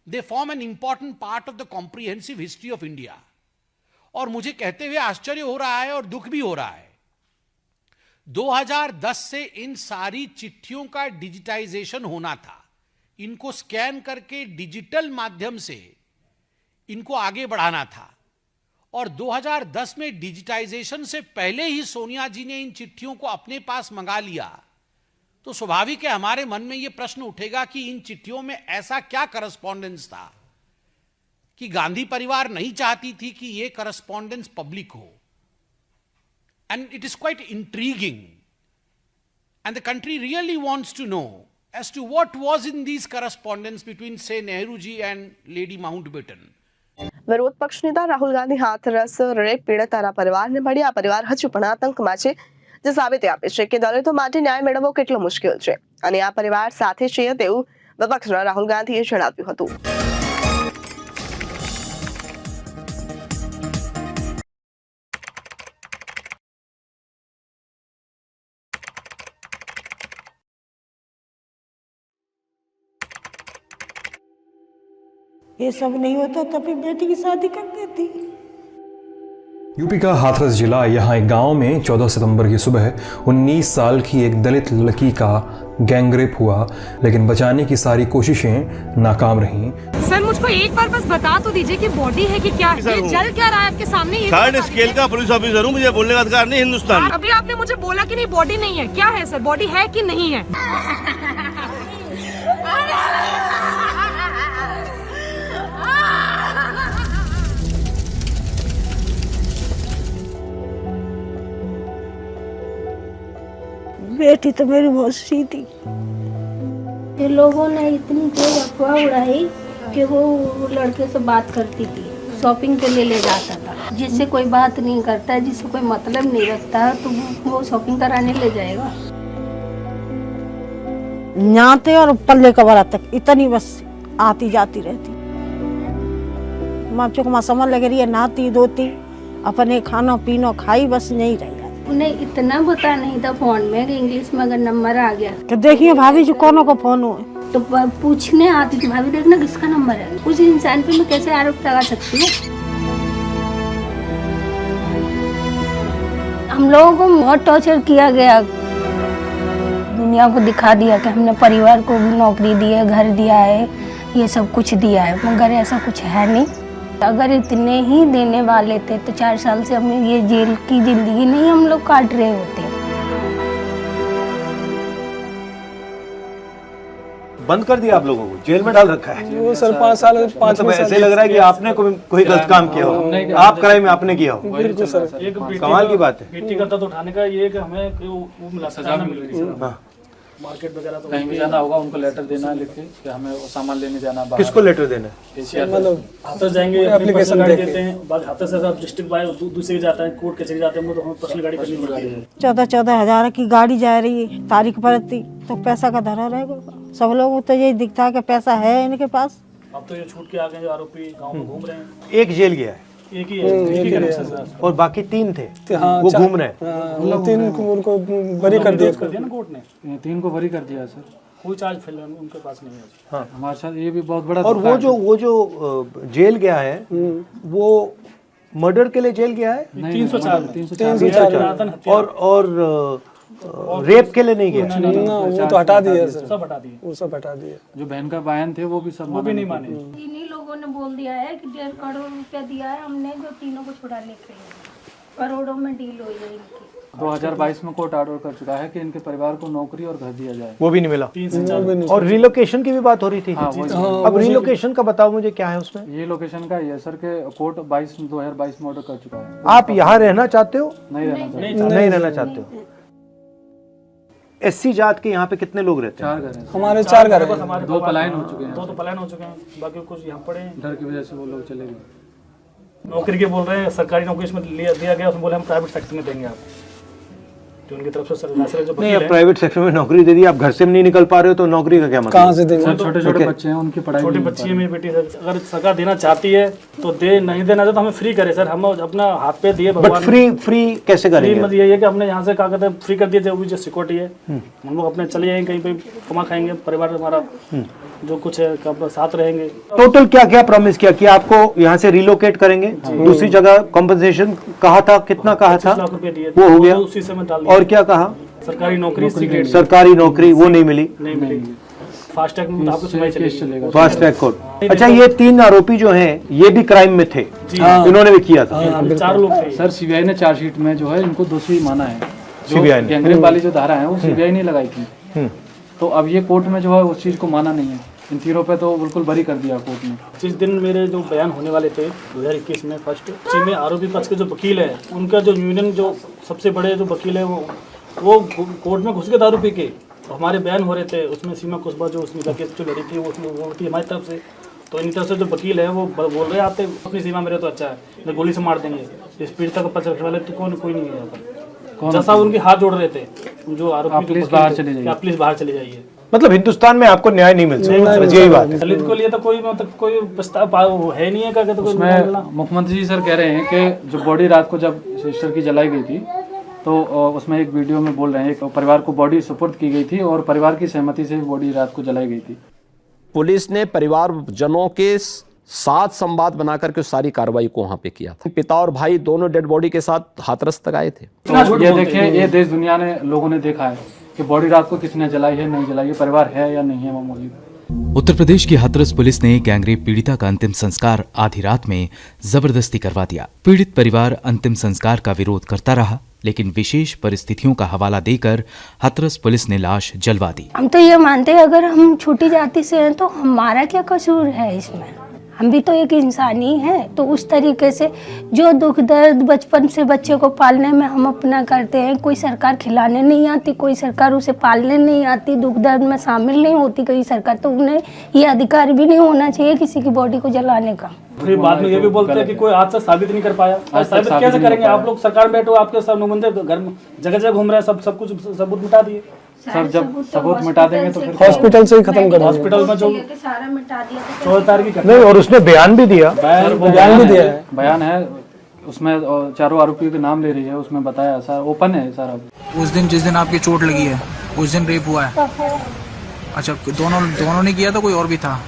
They form an important part of the comprehensive history of India. और मुझे कहते हुए आश्चर्य हो रहा है और दुख भी हो रहा है, 2010 से इन सारी चिट्ठियों का डिजिटाइजेशन होना था। इनको स्कैन करके डिजिटल माध्यम से इनको आगे बढ़ाना था, और 2010 में डिजिटाइजेशन से पहले ही सोनिया जी ने इन चिट्ठियों को अपने पास मंगा लिया। तो स्वाभाविक है हमारे मन में यह प्रश्न उठेगा कि इन चिट्ठियों में ऐसा क्या करस्पॉन्डेंस था कि गांधी परिवार नहीं चाहती थी कि यह करस्पॉन्डेंस पब्लिक हो। And it is quite intriguing, and the country really wants to know as to what was in these correspondence between, say, Nehru ji and Lady Mountbatten. વિરોધ પક્ષ નેતા રાહુલ ગાંધી હાથરસ રેપ પીડિતાના પરિવારને મળી. આ પરિવાર હજુ પણ આતંકમાં છે, જે સાબિતી આપે છે કે દલિતો માટે ન્યાય મેળવવો કેટલો મુશ્કેલ છે, અને આ પરિવાર સાથે છે તેવું વિપક્ષના રાહુલ ગાંધીએ જણાવ્યું હતું. ये सब नहीं होता तो अपनी बेटी की शादी कर देती। यूपी का हाथरस जिला, यहाँ एक गांव में 14 सितंबर की सुबह 19 साल की एक दलित लड़की का गैंगरेप हुआ, लेकिन बचाने की सारी कोशिशें नाकाम रहीं। सर मुझको एक बार बस बता तो दीजिए कि बॉडी है कि क्या है, ये जल क्या रहा है आपके सामने? ये थर्ड स्केल का पुलिस ऑफिसर हूँ, मुझे बोलने का अधिकार नहीं हिंदुस्तान। अभी आपने मुझे बोला कि नहीं बॉडी नहीं है, क्या है सर, बॉडी है कि नहीं है? बेटी तो मेरी बहुत सीधी। ये लोगों ने इतनी तेज अफवाह उड़ाई कि वो लड़के से बात करती थी, शॉपिंग के लिए ले जाता था। जिससे कोई बात नहीं करता है, जिससे कोई मतलब नहीं रखता है, तो वो शॉपिंग कराने ले जाएगा। न्याते और पल्ले कबरा तक इतनी बस आती जाती रहती। माँ चुक माँ समझ लग रही है, नहाती धोती अपने खाना पीना खाई, बस नहीं रही। उन्हें इतना पता नहीं था फोन में कि इंग्लिश में अगर नंबर आ गया तो देखिए भाभी जी कौन को फोन हुआ तो पूछने आती थी, भाभी देखना किसका नंबर है। उस इंसान पे मैं कैसे आरोप लगा सकती हूँ? हम लोगों को बहुत टॉर्चर किया गया। दुनिया को दिखा दिया कि हमने परिवार को भी नौकरी दी है, घर दिया है, ये सब कुछ दिया है, मगर ऐसा कुछ है नहीं। अगर इतने ही देने वाले थे तो 4 साल से हमें ये जेल की जिंदगी नहीं हम लोग काट रहे होते। बंद कर दिया आप लोगों को, जेल में डाल रखा है। वो सर 5 साल 5 मतलब ऐसे लग रहा है कि आपने कोई गलत काम किया हो, आप क्राइम आपने किया हो। बिल्कुल सर, कमाल की बात है। बेटी का दर्द उठाने का ये कि हमें वो मिला, सजा मिल रही है। मार्केट वगैरह तो कहीं भी जाना होगा उनको लेटर देना है लिख के कि हमें वो सामान लेने जाना बाहर। किसको लेटर देना है? मतलब हाथर जाएंगे, एप्लीकेशन गाड़ी देते हैं, बाद हाथर से डिस्ट्रिक्ट बाय दूसरे जाता है, कोर्ट कचहरी जाते हैं, तो हमें पर्सनल गाड़ी करनी पड़ती है। 14-14 हजार की गाड़ी जा रही है, तारीख पड़ती तो पैसा का धरा रहेगा। सब लोगों को तो यही दिखता है कि पैसा है इनके पास। अब तो ये छूट के आ गए जो आरोपी गाँव में घूम रहे हैं। एक जेल गया है, एक ही है और बाकी 3 थे, वो घूम रहे हैं। 3 को उनको बरी कर दिया ना कोर्ट ने। 3 को बरी कर दिया सर, कोई चार्ज फिलहाल उनके पास नहीं है। हाँ, हमारे साथ ये भी बहुत बड़ा। और वो जो जेल गया है वो मर्डर के लिए जेल गया है। 304 और रेप के लिए नहीं गया। वो तो हटा दिया सर, सब हटा दिए, वो सब हटा दिया। जो बहन का बयान थे वो भी सब नहीं माने। इन्हीं लोगों ने बोल दिया है कि 1.5 करोड़ रुपया दिया है हमने, जो तीनों को छुड़ाने के लिए। करोड़ों में डील हुई है इनकी। 2022 में कोर्ट ऑर्डर कर चुका है कि इनके परिवार को नौकरी और घर दिया जाए, वो भी नहीं मिला। और रिलोकेशन की भी बात हो रही थी। अब रिलोकेशन का बताओ मुझे, क्या है उसमें? ये लोकेशन का ये सर के कोर्ट 2022 में ऑर्डर कर चुका है। आप यहाँ रहना चाहते हो? नहीं रहना चाहते हो। एससी जात के यहाँ पे कितने लोग रहते हैं? 4 घर हैं। हमारे 4 घर हैं। 2 पलायन हो चुके हैं। 2 तो पलायन हो चुके हैं, बाकी कुछ यहाँ पड़े हैं। डर की वजह से वो लोग चले गए। नौकरी के बोल रहे हैं, सरकारी नौकरी इसमें दिया गया, उसमें बोले हम प्राइवेट सेक्टर में देंगे आप, जो उनकी तरफ से जो नहीं, अब प्राइवेट सेक्टर में नौकरी दे दी, आप घर से नहीं निकल पा रहे हो तो नौकरी का क्या मतलब? कहाँ से देंगे? छोटे बच्चे हैं, उनकी पढ़ाई। छोटी बच्ची है मेरी बेटी, अगर सरकार देना चाहती है तो दे, नहीं देना चाहते तो हमें फ्री करे सर, हम अपना हाथ पे दिए भगवान। बट फ्री कैसे करेंगे? मतलब ये है कि हमने यहाँ से क्या कहते हैं फ्री कर दिए, जो सिक्योरिटी है, हम लोग अपने चले जाएंगे, कहीं पे कमा खाएंगे, परिवार हमारा जो कुछ है साथ रहेंगे। टोटल क्या क्या प्रॉमिस किया कि आपको यहाँ से रिलोकेट करेंगे, दूसरी जगह कॉम्पनसेशन कहा था, कितना कहा था? 25 लाख रुपए दिए, वो हो गया। उसी समय डाल दिया। और क्या कहा? सरकारी नौकरी, सरकारी नौकरी वो नहीं मिली। फास्ट ट्रैक में आपको सुनाई चलेगा, फास्ट ट्रैक कोर्ट। अच्छा, ये 3 आरोपी जो हैं ये भी क्राइम में थे, इन्होंने भी किया था। 4 लोग थे सर। सीबीआई ने चार्जशीट में जो है इनको दोषी माना है। सीबीआई ने गैंगरेप वाली जो धारा है वो सीबीआई ने लगाई थी, तो अब ये कोर्ट में जो है उस चीज को माना नहीं है। इन तीनों पे तो बिल्कुल बरी कर दिया कोर्ट ने। जिस दिन मेरे जो बयान होने वाले थे 2021 में फर्स्ट में, आरोपी पक्ष के जो वकील है, उनका जो यूनियन जो सबसे बड़े जो वकील है वो कोर्ट में घुस के दारू पी के हमारे बयान हो रहे थे, उसमें सीमा कुशबा जो उसमें जाके जो लड़ी थी वो थी हमारी तरफ से। तो इन तरफ से जो वकील है वो बोल रहे आते अपनी सीमा मेरे तो अच्छा है, मैं गोली से मार देंगे, इस पीड़िता को पक्ष रखने वाले तो कोई नहीं है यहाँ पर। जैसा उनके हाथ जोड़ रहे थे जो आरोपी, प्लीज बाहर चले जाइए, प्लीज बाहर चले जाइए। मतलब हिंदुस्तान में आपको न्याय नहीं मिलता, यही बात है। दलित को लिए तो कोई मतलब कोई प्रस्ताव है नहीं है क्या? तो उसमें मुख्यमंत्री जी सर कह रहे हैं कि जो बॉडी रात को जब सिस्टर की जलाई गई थी तो उसमें एक वीडियो में बोल रहे हैं एक परिवार को बॉडी सुपुर्द की गई थी और परिवार की सहमति से बॉडी रात को जलाई गई थी। पुलिस ने परिवारजनों के साथ संवाद बना करके उस सारी कार्रवाई को वहां पे किया था। पिता और भाई दोनों डेड बॉडी के साथ हाथरस तक आए थे। ये देखिए, ये देश दुनिया ने लोगों ने देखा है कि बॉडी रात को किसने जलाई है, नहीं जलाई है, परिवार है या नहीं है मामूली। उत्तर प्रदेश की हाथरस पुलिस ने गैंगरेप पीड़िता का अंतिम संस्कार आधी रात में जबरदस्ती करवा दिया। पीड़ित परिवार अंतिम संस्कार का विरोध करता रहा, लेकिन विशेष परिस्थितियों का हवाला देकर हाथरस पुलिस ने लाश जलवा दी। हम तो ये मानते हैं अगर हम छोटी जाति से हैं तो हमारा क्या कसूर है इसमें, हम भी तो एक इंसान ही हैं। तो उस तरीके से जो दुख दर्द बचपन से बच्चे को पालने में हम अपना करते हैं, कोई सरकार खिलाने नहीं आती, कोई सरकार उसे पालने नहीं आती, दुख दर्द में शामिल नहीं होती कोई सरकार, तो उन्हें ये अधिकार भी नहीं होना चाहिए किसी की बॉडी को जलाने का। फिर बाद में ये भी बोलते हैं कि कोई आज तक साबित नहीं कर पाया। आज साबित कैसे करेंगे? आप लोग सरकार में बैठो, आपके सब नुमाइंदे घर में जगह जगह घूम रहे हैं, सब कुछ सबूत मिटा दिए। सर जब सबूत मिटा देंगे तो फिर हॉस्पिटल से ही खत्म कर, हॉस्पिटल में जो सारा मिटा दिया 14 तारीख की नहीं, और उसने बयान भी दिया, बयान भी दिया है, बयान है उसमें चारों आरोपियों के नाम ले रही है, उसमें बताया सर ओपन है सारा। उस दिन जिस दिन आपकी चोट लगी है उस दिन रेप हुआ है? अच्छा, दोनों ने किया था, कोई और भी था?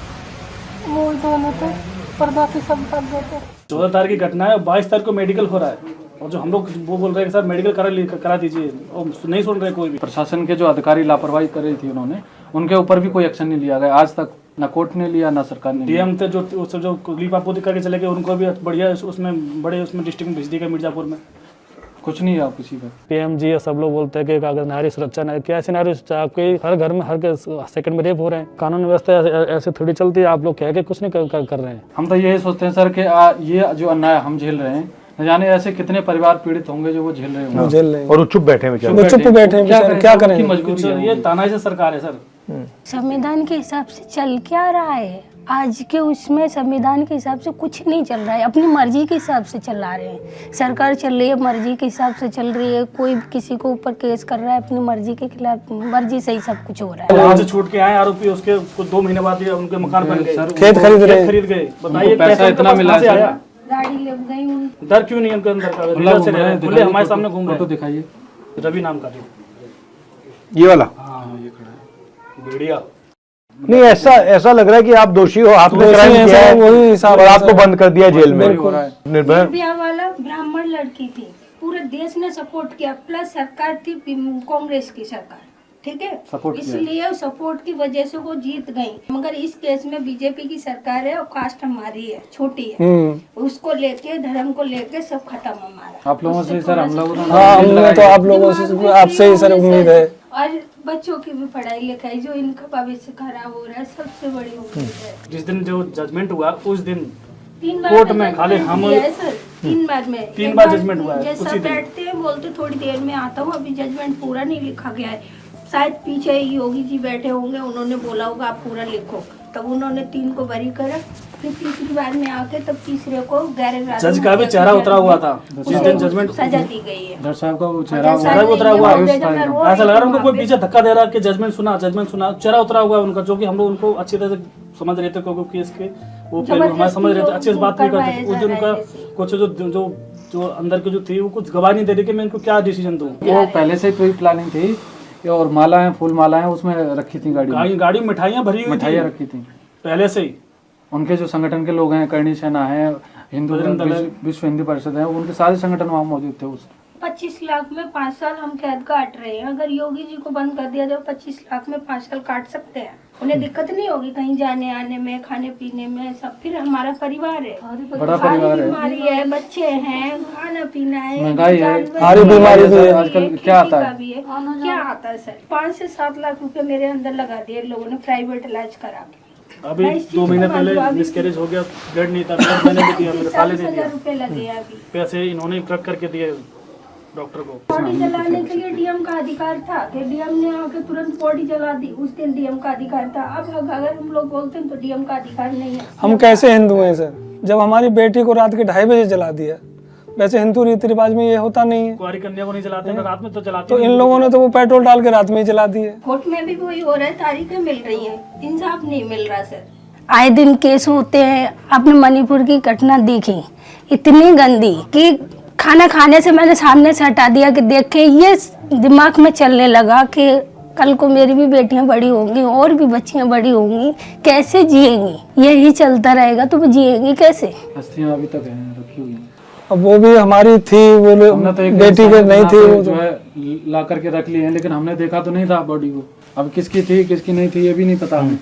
वो दोनों तो पर बाकी सब कर देते। 14 तारीख की घटना है, 22 तारीख को मेडिकल हो रहा है, और जो हम लोग वो बोल रहे हैं कि सर मेडिकल करा दीजिए, और नहीं सुन रहे कोई भी। प्रशासन के जो अधिकारी लापरवाही कर रही थी उन्होंने, उनके ऊपर भी कोई एक्शन नहीं लिया गया आज तक, ना कोर्ट ने लिया ना सरकार ने। डीएम थे जो लीपापोती करके चले गए, उनको भी बढ़िया उसमें बड़े डिस्ट्रिक्ट में भेज दिया मिर्जापुर में, कुछ नहीं है किसी पर। पीएमजी या सब लोग बोलते हैं कि अगर नारी सुरक्षा नहीं, क्या ऐसी नारी सुरक्षा? आपके हर घर में हर सेकंड में रेप हो रहे हैं, कानून व्यवस्था ऐसे थोड़ी चलती है। आप लोग कह के कुछ नहीं कर रहे हैं। हम तो यही सोचते हैं सर कि ये जो अन्याय हम झेल रहे हैं, न जाने ऐसे कितने परिवार पीड़ित होंगे जो वो झेल रहे होंगे, और चुप बैठे हैं, क्या करें? मजबूरी है, ये तानाशाही से सरकार है सर। संविधान के हिसाब से चल क्या रहा है आज के उसमें? संविधान के हिसाब से कुछ नहीं चल रहा है, अपनी मर्जी के हिसाब से चला रहे हैं। सरकार चल रही है मर्जी के हिसाब से चल रही है, कोई किसी को ऊपर केस कर रहा है अपनी मर्जी के खिलाफ, मर्जी से ही सब कुछ हो रहा है। वहाँ से छूट के आए आरोपी, उसके 2 महीने बाद ही उनके मकान बन गए, खेत खरीद गए। बताइए पैसा इतना मिला है, गाड़ी लग गई, डर क्यों नहीं उनके अंदर का? बोले हमारे सामने घूम रहे। दिखाइए, रवि नाम का ये वाला, ये खड़ा है भेड़िया। नहीं, ऐसा लग रहा है कि आप दोषी हो, आपने क्राइम किया है, वही हिसाब, और आपको बंद कर दिया जेल में। निर्भया वाला ब्राह्मण लड़की थी, पूरे देश ने सपोर्ट किया, प्लस सरकार थी कांग्रेस की सरकार, ठीक है, इसलिए सपोर्ट की वजह से वो जीत गई। मगर इस केस में बीजेपी की सरकार है और कास्ट हमारी है, छोटी है, उसको लेके धर्म को लेके सब खत्म हमारा। आप लोगों से सर हम लोग, हमने तो आप लोगों से, आपसे ही सर उम्मीद है। और बच्चों की भी पढ़ाई लिखाई, जो इनका भविष्य खराब हो रहा है, सबसे बड़ी उम्मीद है। जिस दिन जो जजमेंट हुआ उस दिन 3 बार कोर्ट में खाली हम 3 बार में 3 बार जजमेंट हुआ है। जैसा बैठते हैं बोलते थोड़ी देर में आता हूँ, अभी जजमेंट पूरा नहीं लिखा गया है। शायद पीछे योगी जी बैठे होंगे, उन्होंने बोला होगा आप पूरा लिखो, तब उन्होंने 3 को बरी करा, फिर तीसरी बार में आके तब तीसरे को गैर जज का भी चेहरा उतरा हुआ था जिस दिन जजमेंट सजा दी गई है। जज साहब का चेहरा उतरा हुआ, ऐसा लग रहा है उनको कोई पीछे धक्का दे रहा कि जजमेंट सुना, चेहरा उतरा हुआ उनका, जो कि हम लोग उनको अच्छी तरह से समझ रहे थे, क्योंकि केस के वो पहले हमारे समझ रहे थे, अच्छे से बात नहीं करते थे। उस दिन उनका कुछ जो अंदर की जो थी वो कुछ गवाही नहीं दे रही कि मैं इनको क्या डिसीजन दूं। वो पहले से प्री प्लानिंग थी, और मालाएं, फूल मालाएं उसमें रखी थी, गाड़ी मिठाइयाँ भरी हुई, मिठाइयाँ रखी थी पहले से ही। उनके जो संगठन के लोग हैं, करणी सेना है, हिंदू विश्व हिंदी परिषद है, उनके सारे संगठन वहाँ मौजूद थे। उस 25 लाख में 5 साल हम कैद काट रहे हैं, अगर योगी जी को बंद कर दिया जाए 25 लाख में 5 साल काट सकते हैं, उन्हें दिक्कत नहीं होगी कहीं जाने आने में, खाने पीने में, सब। फिर हमारा परिवार है, बड़ा परिवार है, बीमारी है, बच्चे हैं, खाना पीना है, महंगाई है, सारी बीमारी है, आजकल क्या आता है, क्या आता है सर। 5 से 7 लाख रुपए मेरे अंदर लगा दिए लोगों ने प्राइवेट इलाज करा के। अभी 2 महीने पहले मिसकैरेज हो गया, ब्लड नहीं था, मैंने भी दिया, मेरे साले ने दिया, रुपए लगे अभी पैसे इन्होंने ट्रक करके दिए डॉक्टर को। बॉडी जलाने के लिए डीएम का अधिकार था कि डीएम ने आके तुरंत बॉडी जला दी, उस दिन डीएम का अधिकार था। अब अगर हम लोग बोलते हैं तो डीएम का अधिकार नहीं है। हम कैसे हिंदू हैं सर, जब हमारी बेटी को रात के 2:30 बजे जला दिया? वैसे हिंदू रीति रिवाज में ये होता नहीं है, कुंवारी कन्या को नहीं जलाते हैं, रात में तो जलाते। तो इन लोगों ने तो वो पेट्रोल डाल के रात में ही जला दिए। कोर्ट में भी वही हो रहा है, तारीखें मिल रही है, इंसाफ नहीं मिल रहा सर। आए दिन केस होते हैं, आपने मणिपुर की घटना देखी, इतनी गंदी कि खाना खाने से मैंने सामने से हटा दिया कि देखे, ये दिमाग में चलने लगा कि कल को मेरी भी बेटियां बड़ी होंगी और भी बच्चियां बड़ी होंगी, कैसे जिएंगी? यही चलता रहेगा तो वो जिएंगी कैसे? अस्थियां अभी तक हैं, रखी हुई हैं। अब वो भी हमारी थी, वो तो बेटी के नहीं थी, वो जो है ला करके रख ली है, लेकिन हमने देखा तो नहीं था बॉडी को। अब किसकी थी किसकी नहीं थी ये भी नहीं पता हमें।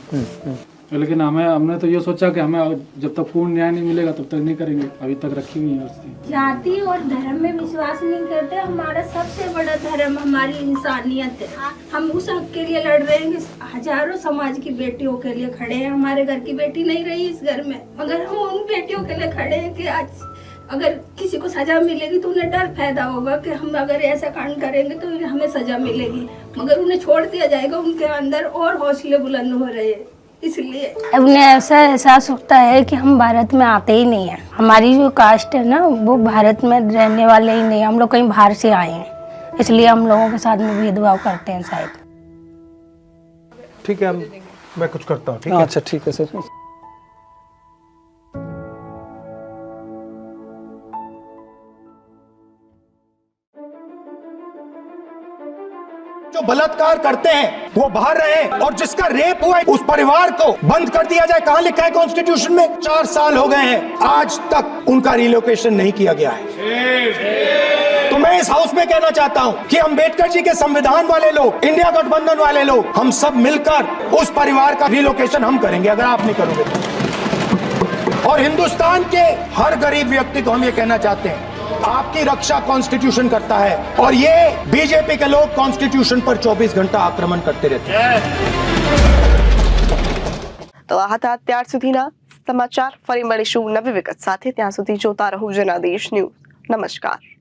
लेकिन हमने तो ये सोचा कि हमें जब तक पूर्ण न्याय नहीं मिलेगा तब तक नहीं करेंगे। अभी तक रखी हुई है अस्थि। जाति और धर्म में विश्वास नहीं करते। हमारा सबसे बड़ा धर्म हमारी इंसानियत है। हम उस हक के लिए लड़ रहे हैं कि हजारों समाज की बेटियों के लिए खड़े हैं। हमारे घर की बेटी नहीं रही इस घर में, मगर हम उन बेटियों के लिए खड़े हैं कि आज अगर किसी को सजा मिलेगी तो उन्हें डर पैदा होगा कि हम अगर ऐसा कांड करेंगे तो हमें सजा मिलेगी, मगर उन्हें छोड़ दिया जाएगा। उनके अंदर और हौसले बुलंद हो रहे हैं, इसलिए उन्हें ऐसा एहसास होता है कि हम भारत में आते ही नहीं हैं। हमारी जो कास्ट है ना वो भारत में रहने वाले ही नहीं, हम लोग कहीं बाहर से आए हैं, इसलिए हम लोगों के साथ में भेदभाव करते हैं शायद। ठीक है, मैं कुछ करता हूँ। ठीक है, अच्छा ठीक है सर। जो बलात्कार करते हैं वो बाहर रहे और जिसका रेप हुआ है उस परिवार को बंद कर दिया जाए। कहां लिखा है कॉन्स्टिट्यूशन में? 4 साल हो गए हैं, आज तक उनका रिलोकेशन नहीं किया गया है। तो मैं इस हाउस में कहना चाहता हूं कि अंबेडकर जी के संविधान वाले लोग, इंडिया गठबंधन वाले लोग, हम सब मिलकर उस परिवार का रिलोकेशन हम करेंगे अगर आप नहीं करोगे तो। और हिंदुस्तान के हर गरीब व्यक्ति को हम ये कहना चाहते हैं, आपकी रक्षा कॉन्स्टिट्यूशन करता है और ये बीजेपी के लोग कॉन्स्टिट्यूशन पर 24 घंटा आक्रमण करते रहते हैं। તો આ હતા અત્યાર સુધીના સમાચાર. ફરી મળીશું નવી વિગત સાથે. ત્યાં સુધી જોતા રહો જનાદેશ ન્યૂઝ. નમસ્કાર.